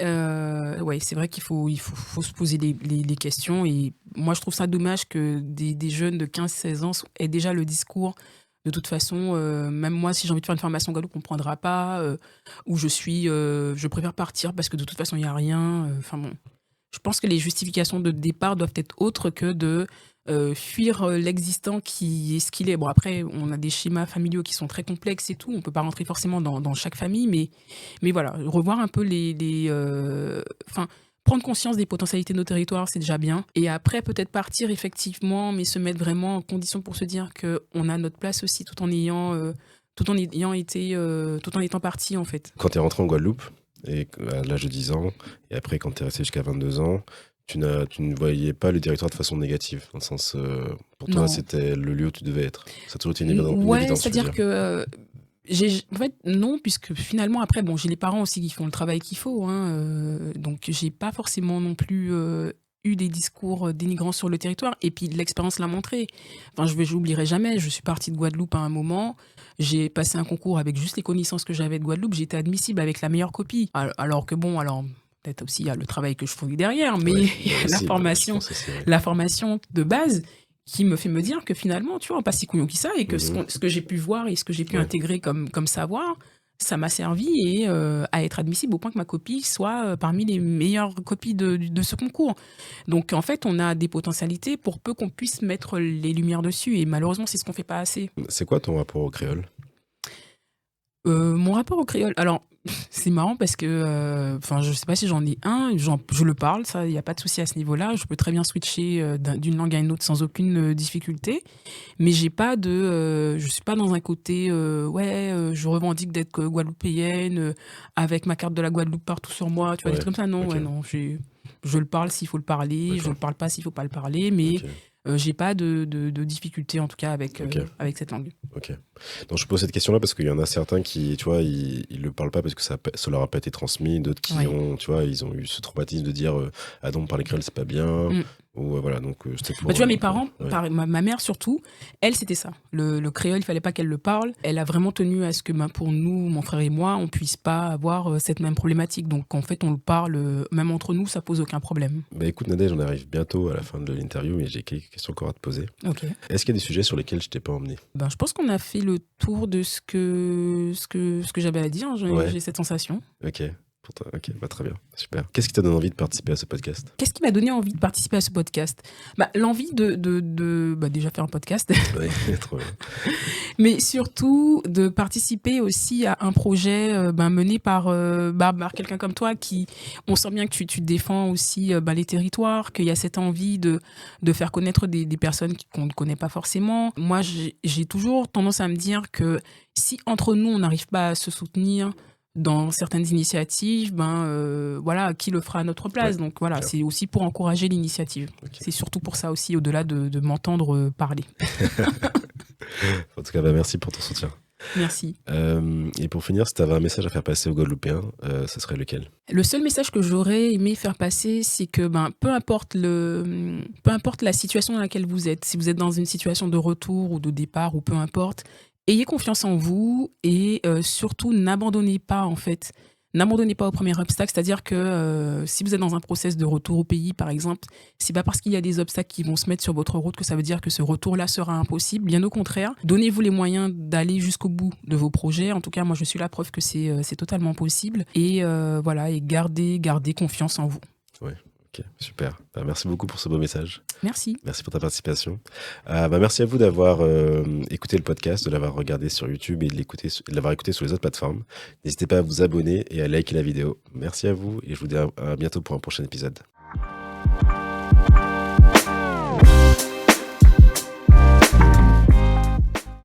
ouais, c'est vrai qu'il faut se poser les questions et moi, je trouve ça dommage que des jeunes de 15-16 ans aient déjà le discours: «De toute façon, même moi, si j'ai envie de faire une formation en Guadeloupe, on ne prendra pas», ou «Je préfère partir parce que de toute façon, il y a rien», enfin bon. Je pense que les justifications de départ doivent être autres que de, fuir, l'existant qui est ce qu'il est. Bon après, on a des schémas familiaux qui sont très complexes et tout, on peut pas rentrer forcément dans chaque famille, mais voilà, revoir un peu enfin, prendre conscience des potentialités de nos territoires, c'est déjà bien et après peut-être partir effectivement, mais se mettre vraiment en condition pour se dire qu'on a notre place aussi tout en étant parti, en fait. Quand tu es rentré en Guadeloupe, et à l'âge de 10 ans, et après quand tu es resté jusqu'à 22 ans, tu ne voyais pas le territoire de façon négative, dans le sens, pour toi, Non. c'était le lieu où tu devais être. Ça a toujours été une Ouais, évidence, je veux c'est-à-dire dire. que, en fait, non, puisque finalement après, bon, j'ai les parents aussi qui font le travail qu'il faut, hein, donc j'ai pas forcément non plus, eu des discours dénigrants sur le territoire. Et puis l'expérience l'a montré. Enfin, je n'oublierai jamais. Je suis partie de Guadeloupe à un moment. J'ai passé un concours avec juste les connaissances que j'avais de Guadeloupe. J'étais admissible avec la meilleure copie. Alors que bon, alors peut-être aussi il y a le travail que je fournis derrière, mais Ouais, il y a la aussi, je formation, pense aussi, ouais. la formation de base qui me fait me dire que finalement, tu vois, pas si couillon que ça, et que Mhm. ce que j'ai pu voir et ce que j'ai pu Ouais. intégrer comme savoir, ça m'a servi et à être admissible au point que ma copie soit parmi les meilleures copies de ce concours. Donc en fait, on a des potentialités pour peu qu'on puisse mettre les lumières dessus, et malheureusement, c'est ce qu'on fait pas assez. C'est quoi ton rapport au créole? Mon rapport au créole, alors c'est marrant parce que, enfin, je sais pas si j'en ai un, je le parle, ça, il y a pas de souci à ce niveau-là. Je peux très bien switcher, d'une langue à une autre sans aucune, difficulté. Mais j'ai pas je suis pas dans un côté, ouais, je revendique d'être, guadeloupéenne, avec ma carte de la Guadeloupe partout sur moi, tu vois? Des Ouais, trucs comme ça, non, ok, ouais, non, je le parle s'il faut le parler, je d'accord, le parle pas s'il faut pas le parler, mais, ok, j'ai pas de difficulté en tout cas ok. avec cette langue. Ok. Donc je pose cette question-là parce qu'il y en a certains qui, tu vois, ils le parlent pas parce que ça leur a pas été transmis, d'autres qui Ouais. ont, tu vois, ils ont eu ce traumatisme de dire ah non, parler créole c'est pas bien, Mmh. ou voilà, donc c'était Bah, tu pour. vois, mes parents, Ouais. ma mère surtout, elle, c'était ça. Le créole, il fallait pas qu'elle le parle. Elle a vraiment tenu à ce que, ben, pour nous, mon frère et moi, on puisse pas avoir cette même problématique. Donc, en fait, on le parle, même entre nous, ça pose aucun problème. Bah écoute Nadège, on arrive bientôt à la fin de l'interview et j'ai quelques questions encore à te poser. Ok. Est-ce qu'il y a des sujets sur lesquels je t'ai pas emmené? Ben, je pense qu'on a fait le tour de ce que j'avais à dire. Ouais, J'ai cette sensation. ok. Pour toi, ok, bah très bien, super. Qu'est-ce qui t'a donné envie de participer à ce podcast? Qu'est-ce qui m'a donné envie de participer à ce podcast? Bah, l'envie bah, déjà faire un podcast, Ouais, trop bien. mais surtout de participer aussi à un projet ben, mené par quelqu'un comme toi qui, on sent bien que tu défends aussi ben, les territoires, qu'il y a cette envie de faire connaître des personnes qu'on ne connaît pas forcément. Moi, j'ai toujours tendance à me dire que si entre nous, on n'arrive pas à se soutenir dans certaines initiatives, ben voilà, qui le fera à notre place. Ouais, Donc voilà, clair. c'est aussi pour encourager l'initiative. Ok. C'est surtout pour ça aussi, au-delà de m'entendre parler. En tout cas, bah merci pour ton soutien. Merci. Et pour finir, si tu avais un message à faire passer aux Guadeloupéens, ce serait lequel? Le seul message que j'aurais aimé faire passer, c'est que ben, peu importe la situation dans laquelle vous êtes, si vous êtes dans une situation de retour ou de départ ou peu importe, ayez confiance en vous et surtout n'abandonnez pas en fait. N'abandonnez pas au premier obstacle, c'est-à-dire que si vous êtes dans un process de retour au pays, par exemple, c'est pas parce qu'il y a des obstacles qui vont se mettre sur votre route que ça veut dire que ce retour-là sera impossible. Bien au contraire, donnez-vous les moyens d'aller jusqu'au bout de vos projets. En tout cas, moi, je suis la preuve que c'est totalement possible. Et voilà, et gardez confiance en vous. Ouais, ok, super. Bah, merci beaucoup pour ce beau message. Merci. Merci pour ta participation. Bah, merci à vous d'avoir écouté le podcast, de l'avoir regardé sur YouTube et de l'avoir écouté sur les autres plateformes. N'hésitez pas à vous abonner et à liker la vidéo. Merci à vous et je vous dis à bientôt pour un prochain épisode.